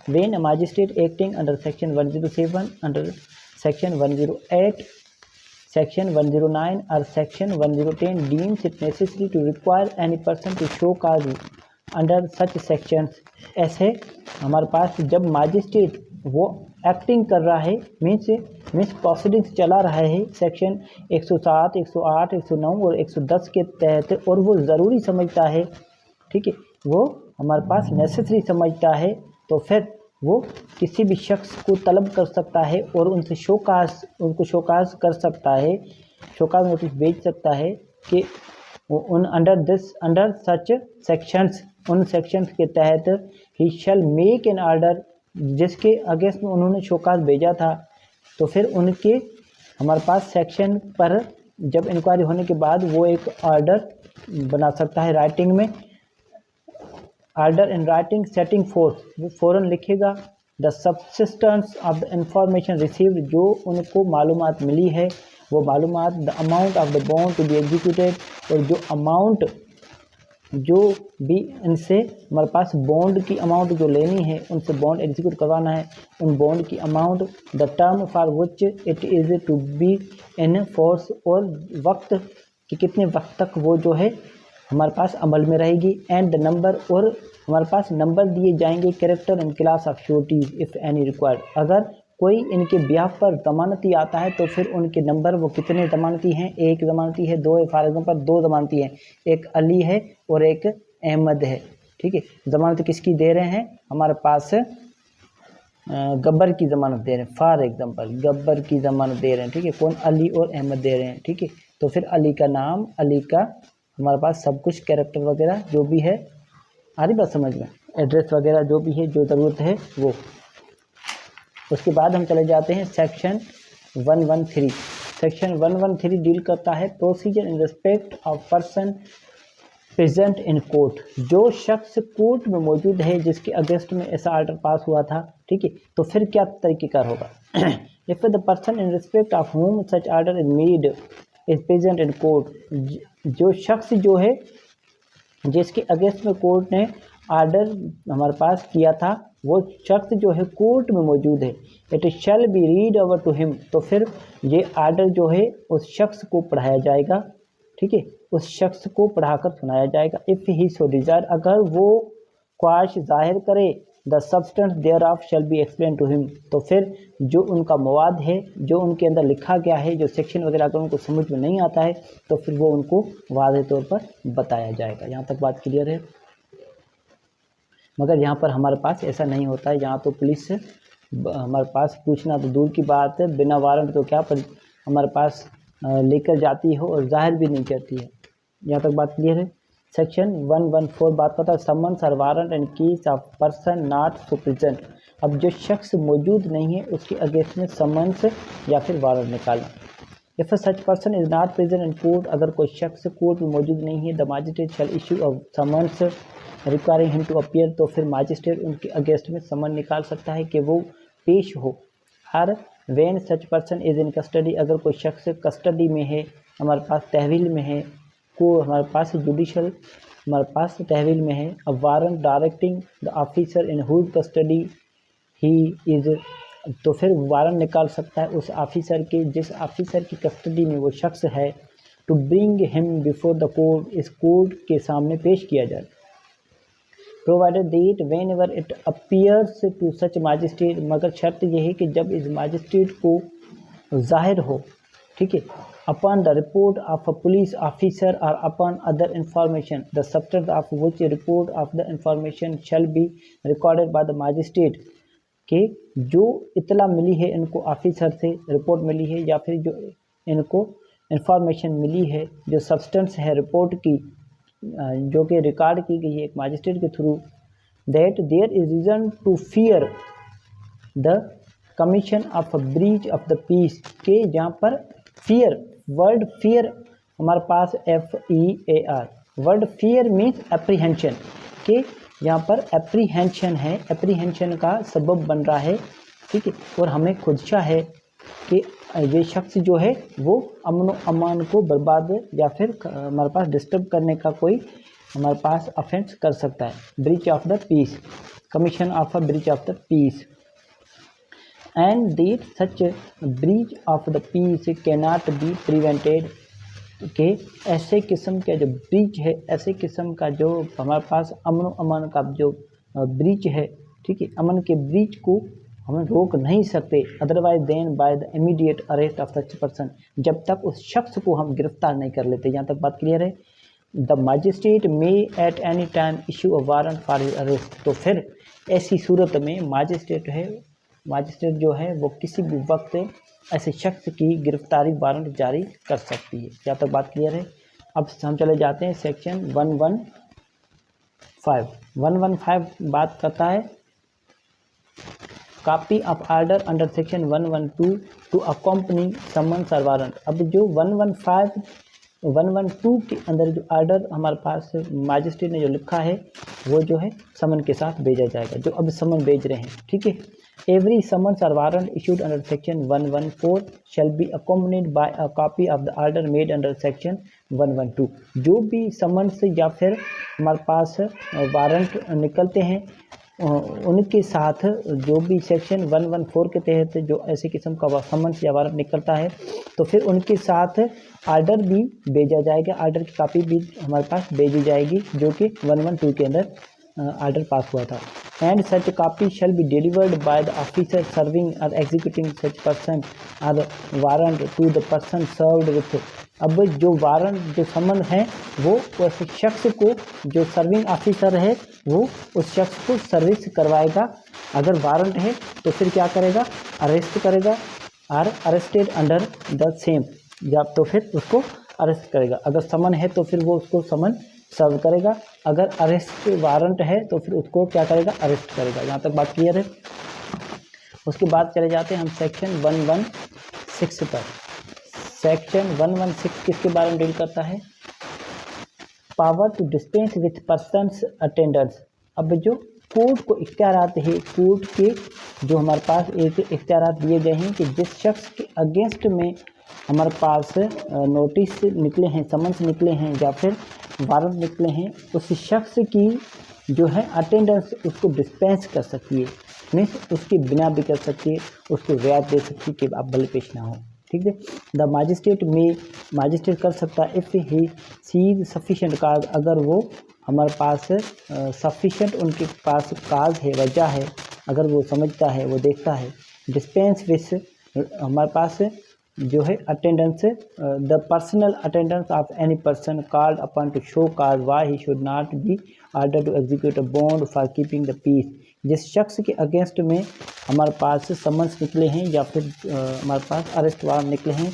When a magistrate acting under section 107, under section 108, section 109 or section 110 deems it necessary to require any person to show cause under such sections, ऐसे हमारे पास जब मजिस्ट्रेट वो एक्टिंग कर रहा है मीन्स प्रोसीडिंग्स चला रहा है सेक्शन 107, 108, 109 और 110 के तहत, और वो ज़रूरी समझता है, ठीक है, वो हमारे पास नेसेसरी समझता है, तो फिर वो किसी भी शख्स को तलब कर सकता है और उनसे उनको शोकाज कर सकता है, शोकाज नोटिस भेज सकता है कि उन अंडर सच सेक्शंस, उन सेक्शंस के तहत ही शैल मेक एन ऑर्डर, जिसके अगेंस्ट में उन्होंने शोकाज भेजा था, तो फिर उनके हमारे पास सेक्शन पर जब इंक्वायरी होने के बाद वो एक ऑर्डर बना सकता है राइटिंग में, order in writing setting forth, वो फ़ौरन लिखेगा the substance of the information received, जो उनको मालूमात मिली है वो मालूमात, the amount of the bond to be executed, और जो अमाउंट जो भी इनसे हमारे पास बॉन्ड की अमाउंट जो लेनी है, उनसे बॉन्ड एग्जीक्यूट करवाना है, उन बॉन्ड की amount, the term for which it is to be in force, और वक्त कि कितने वक्त तक वो जो है हमारे पास अमल में रहेगी, एंड द नंबर, और हमारे पास नंबर दिए जाएंगे, character and class of sureties if any required, अगर कोई इनके ब्याह पर ज़मानती आता है तो फिर उनके नंबर वो कितने ज़मानती हैं, एक ज़मानती है, दो है, फॉर एग्जाम्पल 2 ज़मानती हैं, एक अली है और एक अहमद है, ठीक है। ज़मानत किसकी दे रहे हैं, हमारे पास गब्बर की ज़मानत दे रहे हैं, फॉर एग्जाम्पल गब्बर की ज़मानत दे रहे हैं, ठीक है, कौन, अली और अहमद दे रहे हैं, ठीक है। तो फिर अली का नाम, अली का हमारे पास सब कुछ कैरेक्टर वगैरह जो भी है, आ रही बात समझ में, एड्रेस वगैरह जो भी है, जो ज़रूरत है वो। उसके बाद हम चले जाते हैं सेक्शन 113। सेक्शन 113 डील करता है procedure in respect of person present in court, जो शख्स कोर्ट में मौजूद है जिसके अगेंस्ट में ऐसा ऑर्डर पास हुआ था, ठीक है, तो फिर क्या तरीक़ेकार होगा। If the person in respect of home such order is made is present in court, जो शख्स जो है जिसके अगेंस्ट में कोर्ट ने आर्डर हमारे पास किया था, वो शख्स जो है कोर्ट में मौजूद है, it shall be read over to him, तो फिर ये आर्डर जो है उस शख्स को पढ़ाया जाएगा, ठीक है, उस शख्स को पढ़ाकर सुनाया जाएगा। इफ़ ही सो डिज़ायर, अगर वो ख्वाहिश जाहिर करे, the substance thereof shall be explain to him, तो फिर जो उनका मवाद है, जो उनके अंदर लिखा गया है, जो सेक्शन वगैरह अगर उनको समझ में नहीं आता है तो फिर वो उनको वाज़ेह तौर पर बताया जाएगा। यहाँ तक बात क्लियर है। मगर यहाँ पर हमारे पास ऐसा नहीं होता है, यहाँ तो पुलिस हमारे पास पूछना तो दूर की बात है, बिना वारंट तो क्या पर हमारे पास लेकर जाती हो और जाहिर भी नहीं करती है। यहाँ तक बात क्लियर है। सेक्शन 114 बात करता है summons or warrant and case of person not so present. अब जो शख्स मौजूद नहीं है उसके अगेंस्ट में समन्स या फिर वारंट निकालना। If such person is not present in court, अगर कोई शख्स कोर्ट में मौजूद नहीं है, the magistrate shall issue of summons requiring him to appear, तो फिर मजिस्ट्रेट उनके अगेंस्ट में समन निकाल सकता है कि वो पेश हो। Her when such person is in custody, अगर कोई शख्स कस्टडी में है, हमारे पास तहवील में है, को हमारे पास जुडिशल हमारे पास तहवील में है, a warrant directing the officer in whose custody he is तो फिर वारंट निकाल सकता है उस ऑफिसर के, जिस ऑफिसर की कस्टडी में वो शख्स है, to bring him before the court, इस कोर्ट के सामने पेश किया जाए। Provided that whenever it appears to such magistrate, मगर शर्त यह है कि जब इस मजिस्ट्रेट को जाहिर हो, ठीक है, upon the report of a police officer or upon other information, the substance of which report of the information shall be recorded by the magistrate, कि जो इतला मिली है इनको ऑफिसर से, रिपोर्ट मिली है या फिर जो इनको इंफॉर्मेशन मिली है, जो सब्सटेंस है रिपोर्ट की, जो कि रिकॉर्ड की गई है एक मजिस्ट्रेट के through, that there is reason to fear the commission of a breach of the peace, के जहाँ पर फियर, वर्ड फियर हमारे पास FEAR, word fear means apprehension, के यहाँ पर एप्रीहेंशन है, एप्रीहेंशन का सबब बन रहा है, ठीक है, और हमें खुदशा है कि ये शख्स जो है वो अमन व अमान को बर्बाद या फिर हमारे पास डिस्टर्ब करने का कोई हमारे पास ऑफेंस कर सकता है। Breach of the peace, commission of a breach of the peace, and that such breach of the peace can not be prevented, के ऐसे किस्म का जो ब्रीच है, ऐसे किस्म का जो हमारे पास अमन व अमान का जो ब्रीच है, ठीक है, अमन के ब्रीच को हम रोक नहीं सकते, otherwise than by the immediate arrest of such person, जब तक उस शख्स को हम गिरफ्तार नहीं कर लेते। यहाँ तक बात क्लियर है। The magistrate may at any time issue a warrant for his arrest, तो फिर ऐसी सूरत में मजिस्ट्रेट जो है वो किसी भी वक्त ऐसे शख्स की गिरफ्तारी वारंट जारी कर सकती है। यहाँ तक बात क्लियर है। अब हम चले जाते हैं सेक्शन 115 बात करता है copy of order under section 112 to accompany summons or warrant. अब जो 112 के अंदर जो ऑर्डर हमारे पास मजिस्ट्रेट ने जो लिखा है वो जो है समन के साथ भेजा जाएगा, जो अब समन भेज रहे हैं, ठीक है। Every summons or warrant issued under section 114 shall be accompanied by a copy of the order made under section 112। जो भी समन्स या फिर हमारे पास वारंट निकलते हैं उनके साथ जो भी सेक्शन 114 के तहत जो ऐसे किस्म का समन्स या वारंट निकलता है तो फिर उनके साथ आर्डर भी भेजा जाएगा, आर्डर की कॉपी भी हमारे पास भेजी जाएगी जो कि 112 के अंदर आर्डर पास हुआ था। And such copy shall be delivered by the officer serving or executing such person or warrant to the person served with. अब जो वारंट जो समन है वो उस शख्स को, जो सर्विंग ऑफिसर है वो उस शख्स को सर्विस करवाएगा। अगर वारंट है तो फिर क्या करेगा, अरेस्ट करेगा, और अरेस्टेड अंडर द सेम, या तो फिर उसको अरेस्ट करेगा। अगर समन है तो फिर वो उसको समन सर्व करेगा, अगर अरेस्ट वारंट है तो फिर उसको क्या करेगा, अरेस्ट करेगा। यहाँ तक बात क्लियर है। उसके बाद चले जाते हैं हम सेक्शन 116 पर। सेक्शन 116 किसके बारे में डील करता है, power to dispense with persons attenders. अब जो कोर्ट को इख्तियारात है, कोर्ट के जो हमारे पास एक इख्तियारात दिए गए हैं कि जिस शख्स के अगेंस्ट में हमारे पास नोटिस निकले हैं, समन्स निकले हैं या फिर वारंट निकले हैं, उस शख्स की जो है अटेंडेंस उसको डिस्पेंस कर सकती है, मीन्स उसकी बिना भी कर सकती है, उसको रियायत दे सकती है कि आप भले पेश ना हो, ठीक है। द मजिस्ट्रेट कर सकता है इफ़ ही सीज सफिशेंट काज, अगर वो हमारे पास सफिशेंट उनके पास काज है, वजह है, अगर वो समझता है, वो देखता है। डिस्पेंस विथ हमारे पास जो है attendance, the personal attendance of any person called upon to show cause why he should not be order to execute a bond for keeping the peace. जिस शख्स के अगेंस्ट में हमारे पास समन्स निकले हैं या फिर हमारे पास अरेस्ट वारंट निकले हैं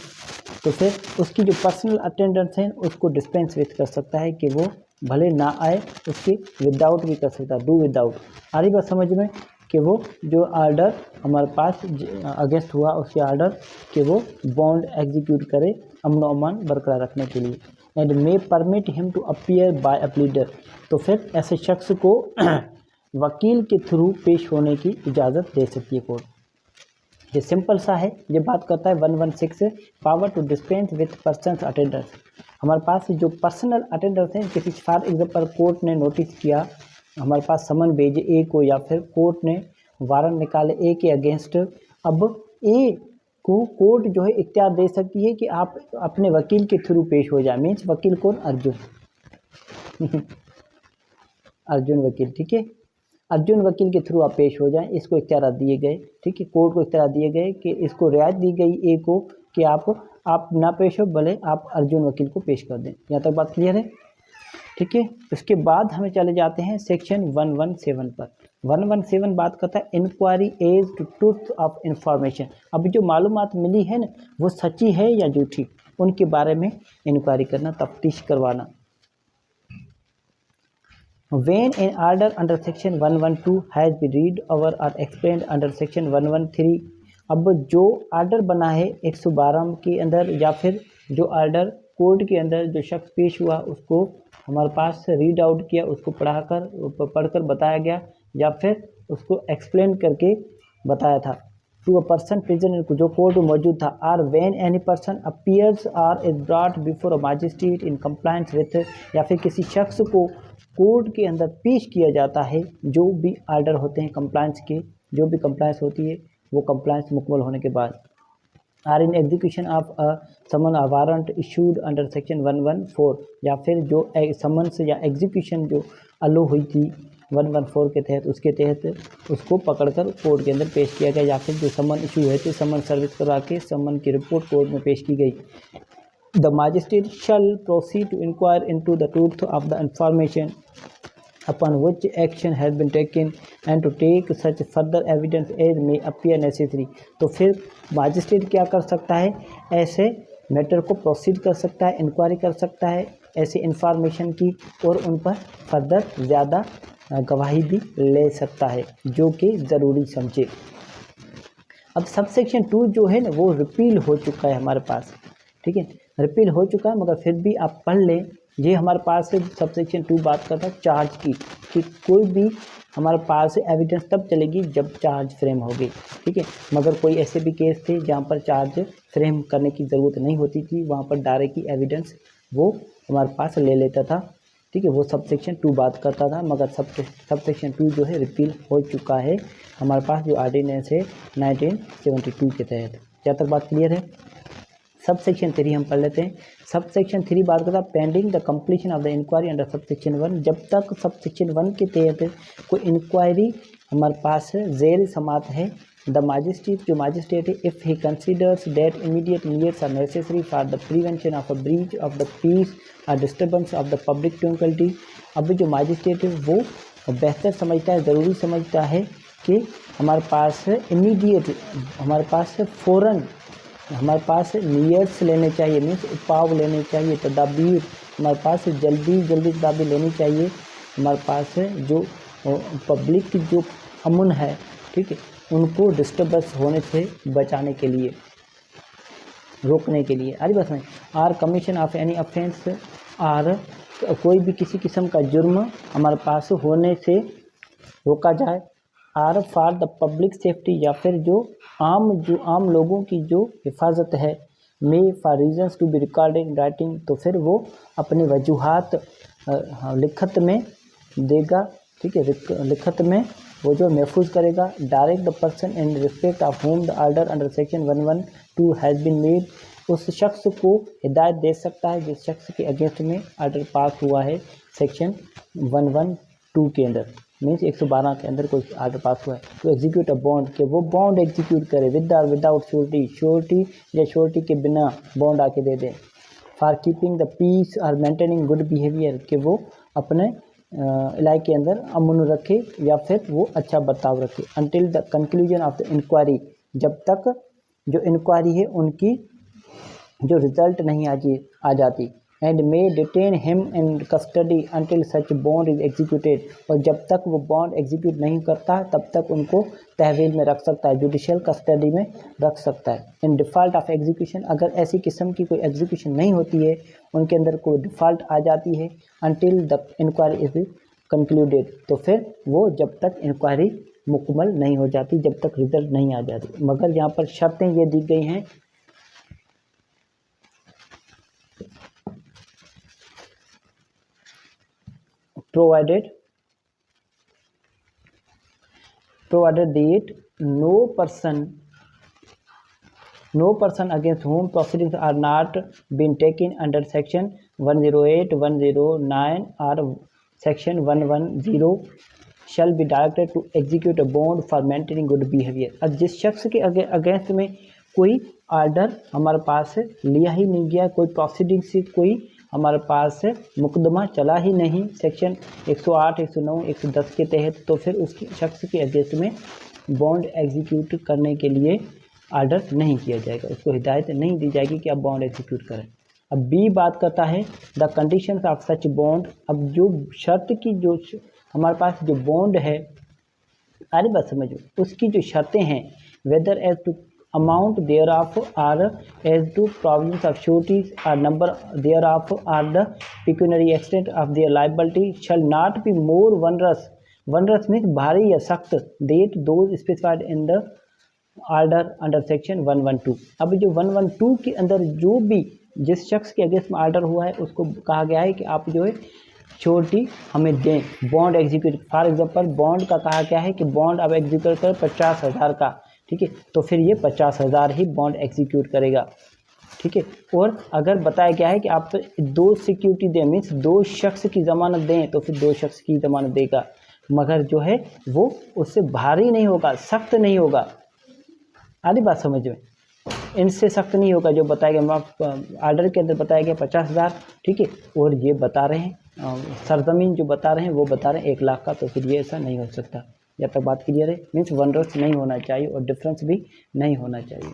तो फिर उसकी जो पर्सनल अटेंडेंस है उसको डिस्पेंस विथ कर सकता है कि वो भले ना आए, उसकी विदाउट भी कर सकता है, डू विदाउट। आ रही बात समझ में कि वो जो आर्डर हमारे पास अगेंस्ट हुआ उसके आर्डर कि वो बॉन्ड एग्जीक्यूट करे अमन अमान बरकरार रखने के लिए। And may permit him to appear by a pleader, तो फिर ऐसे शख्स को वकील के थ्रू पेश होने की इजाज़त दे सकती है कोर्ट। ये सिंपल सा है। ये बात करता है 116 power to dispense with personal attendance. हमारे पास जो पर्सनल अटेंडेंस हैं, किसी फॉर एग्जाम्पल कोर्ट ने नोटिस किया, हमारे पास समन भेजे ए को या फिर कोर्ट ने वारंट निकाले ए के अगेंस्ट अब ए को कोर्ट जो है इख्तियार दे सकती है कि आप अपने वकील के थ्रू पेश हो जाए, मीन्स वकील कौन, अर्जुन अर्जुन वकील, ठीक है, अर्जुन वकील के थ्रू आप पेश हो जाएं, इसको इख्तियार दिए गए, ठीक है, कोर्ट को इख्तियार दिए गए कि इसको रियायत दी गई ए को कि आप ना पेश हो, भले आप अर्जुन वकील को पेश कर दें। यहाँ तक बात क्लियर है, ठीक है। उसके बाद हमें चले जाते हैं सेक्शन 117 पर। 117 बात करता है inquiry as to truth of information. अब जो मालूमात मिली है ना, वो सच्ची है या झूठी, उनके बारे में इंक्वायरी करना, तफ्तीश करवाना। When an order under section 112 has been read over or explained under section 113, अब जो आर्डर बना है 112 के अंदर, या फिर जो आर्डर कोर्ट के अंदर जो शख्स पेश हुआ उसको हमारे पास रीड आउट किया, उसको पढ़कर बताया गया, या फिर उसको एक्सप्लेन करके बताया था टू अ पर्सन प्रेजेंट, जो कोर्ट में मौजूद था, or when any person appears or is brought before a magistrate in compliance with, या फिर किसी शख्स को कोर्ट के अंदर पेश किया जाता है, जो भी आर्डर होते हैं कंप्लायंस के, जो भी कंप्लायंस होती है वो कंप्लायंस मुकम्मल होने के बाद, or in execution of summon a warrant issued under section 114, या फिर जो समन्स या एग्जीक्यूशन जो अलो हुई थी 114 के तहत, उसके तहत उसको पकड़कर कोर्ट के अंदर पेश किया गया, या फिर जो समन इशू हुए थे, समन सर्विस करा के समन की रिपोर्ट कोर्ट में पेश की गई। The magistrate shall proceed to inquire into the truth of the information upon which action has been taken and to take such further evidence as may appear necessary। तो फिर magistrate क्या कर सकता है, ऐसे मैटर को प्रोसीड कर सकता है, इंक्वायरी कर सकता है ऐसे इंफॉर्मेशन की, और उन पर फर्दर ज़्यादा गवाही भी ले सकता है जो कि ज़रूरी समझे। अब सब सेक्शन 2 जो है ना वो रिपील हो चुका है हमारे पास, ठीक है, रिपील हो चुका है, मगर फिर भी आप पढ़ लें। ये हमारे पास सब सेक्शन 2 बात करता है चार्ज की, कि कोई भी हमारे पास एविडेंस तब चलेगी जब चार्ज फ्रेम होगी, ठीक है, मगर कोई ऐसे भी केस थे जहाँ पर चार्ज फ्रेम करने की ज़रूरत नहीं होती थी, वहाँ पर डायरेक्ट ही एविडेंस वो हमारे पास ले लेता था, ठीक है, वो सब सेक्शन 2 बात करता था, मगर सब सेक्शन 2 जो है रिपील हो चुका है हमारे पास, जो ऑर्डिनेंस है 1972 के तहत। क्या तक बात क्लियर है। सब सेक्शन 3 हम पढ़ लेते हैं। सब सेक्शन 3 बात करता है pending the completion of the inquiry under sub section 1, जब तक सब सेक्शन 1 के तहत कोई इंक्वायरी हमारे पास जेर समात है, द मजिस्ट्रेट, जो मजिस्ट्रेट है, if he considers that immediate measures are necessary for the prevention of a breach of the peace और disturbance of the public tranquillity. अब जो मजिस्ट्रेट है वो बेहतर समझता है, ज़रूरी समझता है कि हमारे पास इमीडिएट, हमारे पास फ़ौरन हमारे पास मेयर्स लेने चाहिए, मीन्स उपाव लेने चाहिए, तदाबीर हमारे पास जल्दी तदाबीर लेनी चाहिए, हमारे पास जो पब्लिक की जो अमन है, ठीक है, उनको डिस्टर्बेंस होने से बचाने के लिए, रोकने के लिए। अरे बस में or commission of any offence, or कोई भी किसी किस्म का जुर्म हमारे पास होने से रोका जाए, or for the public safety, या फिर जो आम लोगों की जो हिफाजत है, may for reasons to be recorded in writing, तो फिर वो अपनी वजूहात लिखत में देगा, ठीक है, लिखत में वो जो महफूज करेगा। Direct the person in respect of whom the order under section 112 has been made, उस शख्स को हिदायत दे सकता है जिस शख्स के अगेंस्ट में ऑर्डर पास हुआ है सेक्शन 112 के अंदर, मीन्स 112 के अंदर कोई ऑर्डर पास हुआ है, तो एग्जीक्यूट अ बॉन्ड, के वो बॉन्ड एग्जीक्यूट करे विद और विदाउट श्योरिटी या श्योरिटी के बिना बॉन्ड आके दे दे। फॉर कीपिंग द पीस और मेंटेनिंग गुड बिहेवियर, के वो अपने इलाके के अंदर अमन रखे या फिर वो अच्छा बर्ताव रखे। Until the conclusion of the inquiry, जब तक जो इंक्वायरी है उनकी जो रिजल्ट नहीं आ जाती। And may detain him in custody until such bond is executed, और जब तक वो बॉन्ड एग्जीक्यूट नहीं करता तब तक उनको तहवील में रख सकता है, जुडिशियल कस्टडी में रख सकता है। इन डिफ़ॉल्ट ऑफ एग्जीक्यूशन, अगर ऐसी किस्म की कोई एग्जीक्यूशन नहीं होती है, उनके अंदर कोई डिफ़ॉल्ट आ जाती है, until the inquiry is concluded, तो फिर वो जब तक इंक्वायरी मुकम्मल नहीं हो जाती, जब तक रिजल्ट नहीं आ जाती। मगर यहाँ पर शर्तें ये दी गई हैं, provided that no person no person against whom proceedings are not been taken under section 108, 109 और section 110 shall be directed to execute a bond for maintaining good behaviour. अब जिस शख्स के अगेंस्ट में कोई ऑर्डर हमारे पास लिया ही नहीं गया, कोई प्रोसीडिंग से कोई हमारे पास मुकदमा चला ही नहीं सेक्शन 108, 109, 110 के तहत, तो फिर उसकी शख्स के अगेंस्ट में बॉन्ड एग्जीक्यूट करने के लिए ऑर्डर नहीं किया जाएगा, उसको हिदायत नहीं दी जाएगी कि आप बॉन्ड एग्जीक्यूट करें। अब बी बात करता है the conditions of such bond. अब जो शर्त की जो हमारे पास जो बॉन्ड है, अरे बात समझो, उसकी जो शर्तें हैं, whether as to amount thereof or as to provisions of sureties or number thereof or the pecuniary extent of their liability shall not be more onerous, onerous means भारी या सख्त, that those specified in the order under section 112। अब जो 112 के अंदर जो भी जिस शख्स के अगेंस्ट में ऑर्डर हुआ है उसको कहा गया है कि आप जो है श्योरिटी हमें दें, bond execute. For example bond का कहा गया है कि बॉन्ड अब एग्जीक्यूट कर 50,000 का, ठीक है, तो फिर ये 50,000 ही बॉन्ड एग्जीक्यूट करेगा, ठीक है। और अगर बताया गया है कि आप 2 सिक्योरिटी दें, मीन्स 2 शख्स की ज़मानत दें, तो फिर 2 शख्स की ज़मानत देगा, मगर जो है वो उससे भारी नहीं होगा, सख्त नहीं होगा। आधी बात समझ में, इनसे सख्त नहीं होगा। जो बताया गया ऑर्डर के अंदर बताया गया 50,000, ठीक है, और ये बता रहे हैं सरजमीन जो बता रहे हैं वो बता रहे हैं 1 लाख का, तो फिर ये ऐसा नहीं हो सकता। जब तक बात क्लियर है, मीन्स वनरस नहीं होना चाहिए और डिफरेंस भी नहीं होना चाहिए।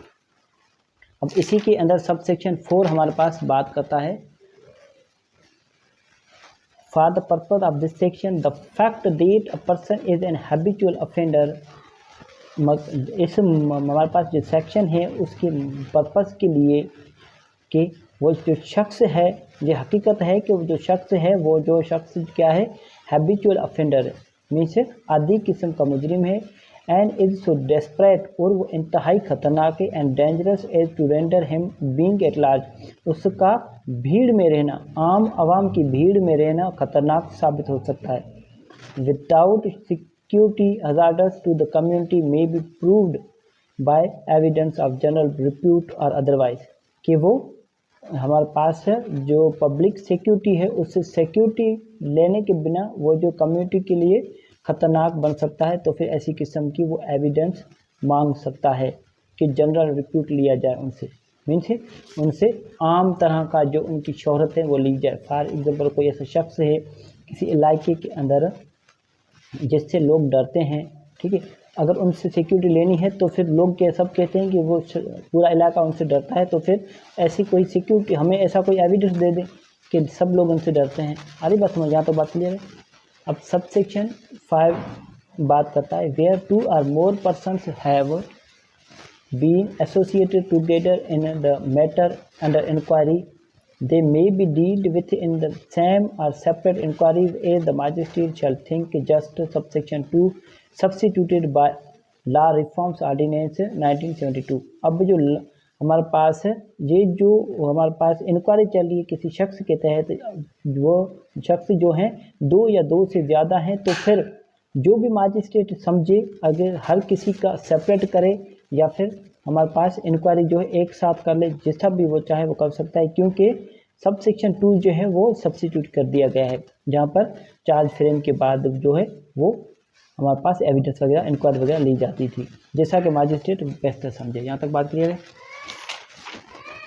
अब इसी के अंदर सब सेक्शन 4 हमारे पास बात करता है, for the purpose of this section the fact that a person is an habitual offender. इस हमारे पास जो सेक्शन है उसके पर्पस के लिए कि वो जो शख्स है, ये हकीकत है कि वो जो शख्स है, वो जो शख्स क्या है, हैबिचुअल ऑफेंडर है, मीन्स आदि किस्म का मुजरिम है, एंड इज सो डेस्परेट, और वो इंतहाई ख़तरनाक है, and dangerous as to render him being at large, उसका भीड़ में रहना, आम आवाम की भीड़ में रहना खतरनाक साबित हो सकता है। Without security hazardous to the community may be proved by evidence of general repute और अदरवाइज, कि वो हमारे पास है जो पब्लिक सिक्योरिटी है, उससे सिक्योरिटी लेने के बिना वो जो कम्युनिटी के लिए ख़तरनाक बन सकता है, तो फिर ऐसी किस्म की वो एविडेंस मांग सकता है कि जनरल रिप्यूट लिया जाए उनसे, मीन्स उनसे आम तरह का जो उनकी शोहरत है वो ली जाए। फॉर एग्जाम्पल कोई ऐसा शख्स है किसी इलाके के अंदर जिससे लोग डरते हैं, ठीक है, अगर उनसे सिक्योरिटी लेनी है तो फिर लोग क्या सब कहते हैं कि वो पूरा इलाका उनसे डरता है, तो फिर ऐसी कोई सिक्योरिटी हमें ऐसा कोई एविडेंस दे दे कि सब लोग उनसे डरते हैं। अरे बस समझ, यहाँ तो बात क्लियर है। अब सब सेक्शन 5 बात करता है, where 2 or more persons have been associated together in the matter under inquiry, they may be dealt with in the same or separate inquiries as the magistrate shall think just। subsection 2 substituted by law reforms ordinance 1972। अब जो हमारे पास है, ये जो हमारे पास inquiry चल रही है किसी शख्स के तहत, वो शख्स जो हैं 2 या 2 से ज़्यादा हैं, तो फिर जो भी मजिस्ट्रेट समझे, अगर हर किसी का सेपरेट करे या फिर हमारे पास इंक्वायरी जो है एक साथ कर ले, जैसा भी वो चाहे वो कर सकता है, क्योंकि सब सेक्शन 2 जो है वो सब्सिट्यूट कर दिया गया है, जहाँ पर चार्ज फ्रेम के बाद जो है वो हमारे पास एविडेंस वगैरह इंक्वायरी वगैरह ली जाती थी, जैसा कि मजिस्ट्रेट बेहतर समझे। यहाँ तक बात क्लियर है।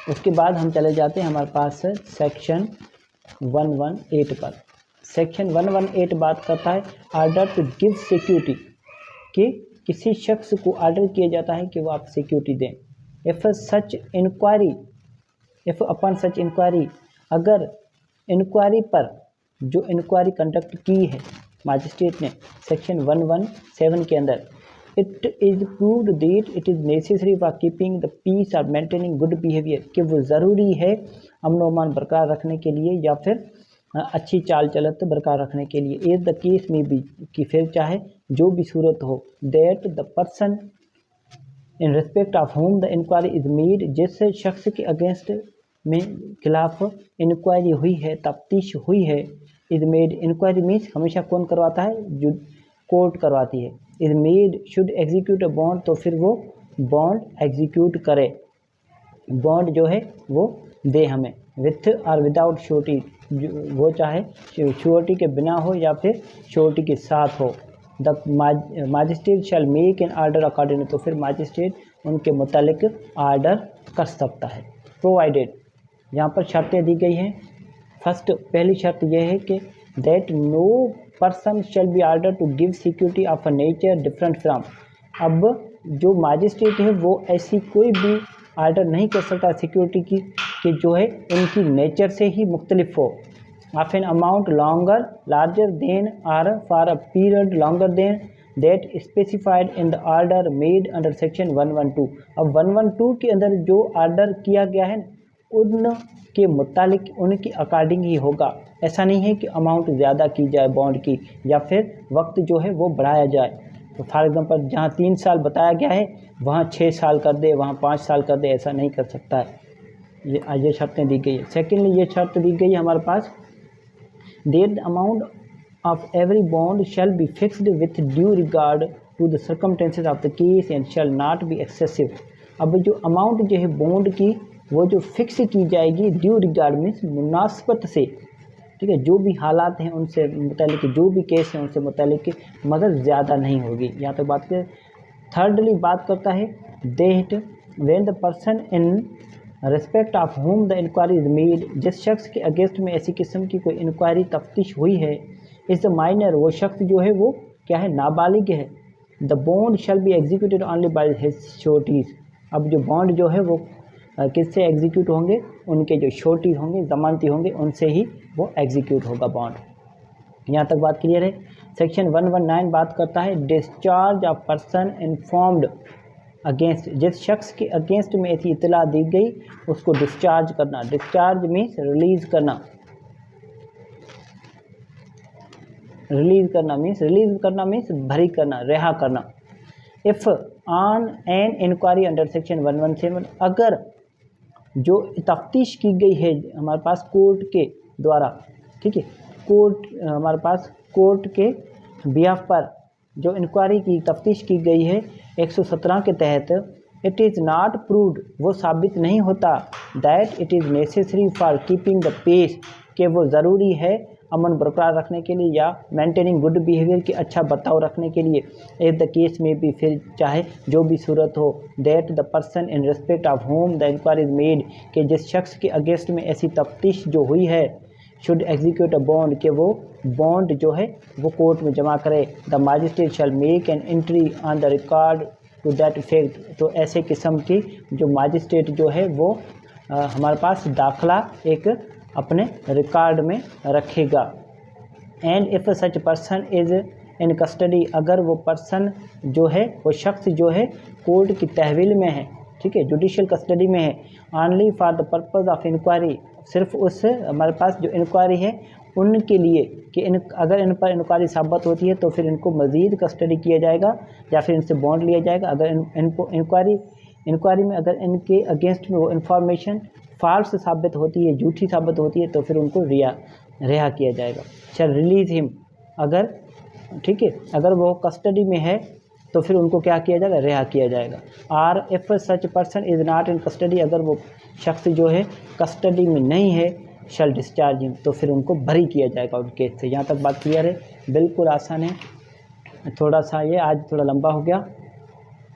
उसके बाद हम चले जाते हैं हमारे पास सेक्शन 118 पर। सेक्शन 118 बात करता है ऑर्डर टू गिव सिक्योरिटी, कि किसी शख्स को ऑर्डर किया जाता है कि वो आप सिक्योरिटी दें। If such inquiry, if upon such inquiry, अगर इंक्वायरी पर जो इंक्वायरी कंडक्ट की है मजिस्ट्रेट ने सेक्शन 117 के अंदर, it is proved that it is necessary for keeping the peace और मेंटेनिंग गुड बिहेवियर, कि वो ज़रूरी है अमन व अमान बरकरार रखने के लिए या फिर अच्छी चाल चलत बरकरार रखने के लिए। एज द केस में भी, कि फिर चाहे जो भी सूरत हो, that the person in respect of whom the inquiry is made, जिस शख्स के अगेंस्ट में खिलाफ इंक्वायरी हुई है, तफ्तीश हुई है, इज़ मेड, इंक्वायरी मीन्स हमेशा कौन करवाता है, जो कोर्ट करवाती है। Is made should execute a bond, तो फिर वो बॉन्ड एग्जीक्यूट करे, बॉन्ड जो है वो दे हमें, विथ और विदाउट श्योरिटी, वो चाहे श्योरिटी के बिना हो या फिर श्योरिटी के साथ हो। The magistrate shall make N order according, तो फिर मजिस्ट्रेट उनके मुतालिक आर्डर कर सकता है। प्रोवाइडेड, यहाँ पर शर्तें दी गई हैं। फर्स्ट, पहली शर्त यह है कि that no person shall be order to give security of a nature different from, अब जो मजिस्ट्रेट है वो ऐसी कोई भी आर्डर नहीं कर सकता सिक्योरिटी की कि जो है उनकी नेचर से ही मुख्तलिफ हो। Of an amount longer larger than और for a period longer than that specified in the order made under section 112। अब 112 के अंदर जो आर्डर किया गया है उनके मुतालिक उनके अकॉर्डिंग ही होगा। ऐसा नहीं है कि अमाउंट ज़्यादा की जाए बॉन्ड की या फिर वक्त जो है वो बढ़ाया जाए। तो फॉर एग्जांपल जहाँ 3 साल बताया गया है वहाँ 6 साल कर दे, वहाँ 5 साल कर दे, ऐसा नहीं कर सकता है। ये शर्तें दी गई है। सेकेंडली, ये शर्त दी गई है हमारे पास, that the amount of every bond shall be fixed with due regard to the circumstances of the case and shall not be excessive. अब जो अमाउंट जो है बॉन्ड की वो जो फिक्स की जाएगी ड्यू रिगार्ड मीन्स मुनासबत से, ठीक है, जो भी हालात हैं उनसे मुतालिक, जो भी केस हैं उनसे मुतालिक, मगर ज़्यादा नहीं होगी। यहाँ तक बात करें। थर्डली बात करता है that when the person in respect of whom the inquiry is made, जिस शख्स के अगेंस्ट में ऐसी किस्म की कोई इंक्वायरी तफ्तीश हुई है, इस माइनर, वो शख्स जो है वो क्या है, नाबालिग है। The bond shall be executed only by his sureties. अब जो बॉन्ड जो है वो किससे एग्जीक्यूट होंगे, उनके जो श्योरिटी होंगे, ज़मानती होंगे, उनसे ही वो एग्जीक्यूट होगा बॉन्ड। यहाँ तक बात क्लियर है। सेक्शन 119 बात करता है discharge of person informed against, जिस शख्स के अगेंस्ट में ऐसी इतला दी गई उसको डिस्चार्ज करना। डिस्चार्ज मीन्स रिलीज़ करना, रिलीज़ करना मीन्स भरी करना, रिहा करना। If on an inquiry under section 117, अगर जो तफ्तीश की गई है हमारे पास कोर्ट के द्वारा, ठीक है, कोर्ट हमारे पास कोर्ट के बिहाफ पर जो इंक्वायरी की तफ्तीश की गई है 117 के तहत, इट इज़ नॉट प्रूव्ड, वो साबित नहीं होता, that it is necessary for keeping the peace, कि वो ज़रूरी है अमन बरकरार रखने के लिए या मेंटेनिंग गुड बिहेवियर के अच्छा बर्ताव रखने के लिए। इफ द केस में भी, फिर चाहे जो भी सूरत हो, that the person in respect of whom the inquiry is made, कि जिस शख्स के अगेंस्ट में ऐसी तफ्तीश जो हुई है, शुड एग्जीक्यूट अ बॉन्ड, कि वो बॉन्ड जो है वो कोर्ट में जमा करे। The magistrate shall make an entry on the record to that effect, तो ऐसे किस्म की जो मजिस्ट्रेट जो है वो हमारे पास दाखला एक अपने रिकॉर्ड में रखेगा। And if such person is in custody, अगर वो पर्सन जो है वो शख्स जो है कोर्ट की तहवील में है, ठीक है, जुडिशल कस्टडी में है, only for the purpose of inquiry, सिर्फ उस हमारे पास जो इंक्वायरी है उनके लिए, कि अगर इन पर इंक्वायरी साबित होती है तो फिर इनको मज़ीद कस्टडी किया जाएगा या फिर इनसे बॉन्ड लिया जाएगा। अगर इनको इंक्वायरी में अगर इनके अगेंस्ट में वो इन्फॉर्मेशन फाल्स साबित होती है, झूठी साबित होती है, तो फिर उनको रिहा किया जाएगा। चल रिलीज़ हिम, अगर ठीक है, अगर वो कस्टडी में है तो फिर उनको क्या किया जाएगा, रिहा किया जाएगा। और if such person is not in custody, अगर वो शख्स जो है कस्टडी में नहीं है, शैल डिस्चार्ज हिम, तो फिर उनको भरी किया जाएगा उस केस से। यहाँ तक बात क्लियर है, बिल्कुल आसान है। थोड़ा सा ये आज थोड़ा लंबा हो गया,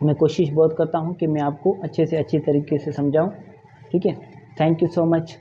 मैं कोशिश बहुत करता हूँ कि मैं आपको अच्छे से अच्छी तरीके से समझाऊँ, ठीक है। Thank you so much.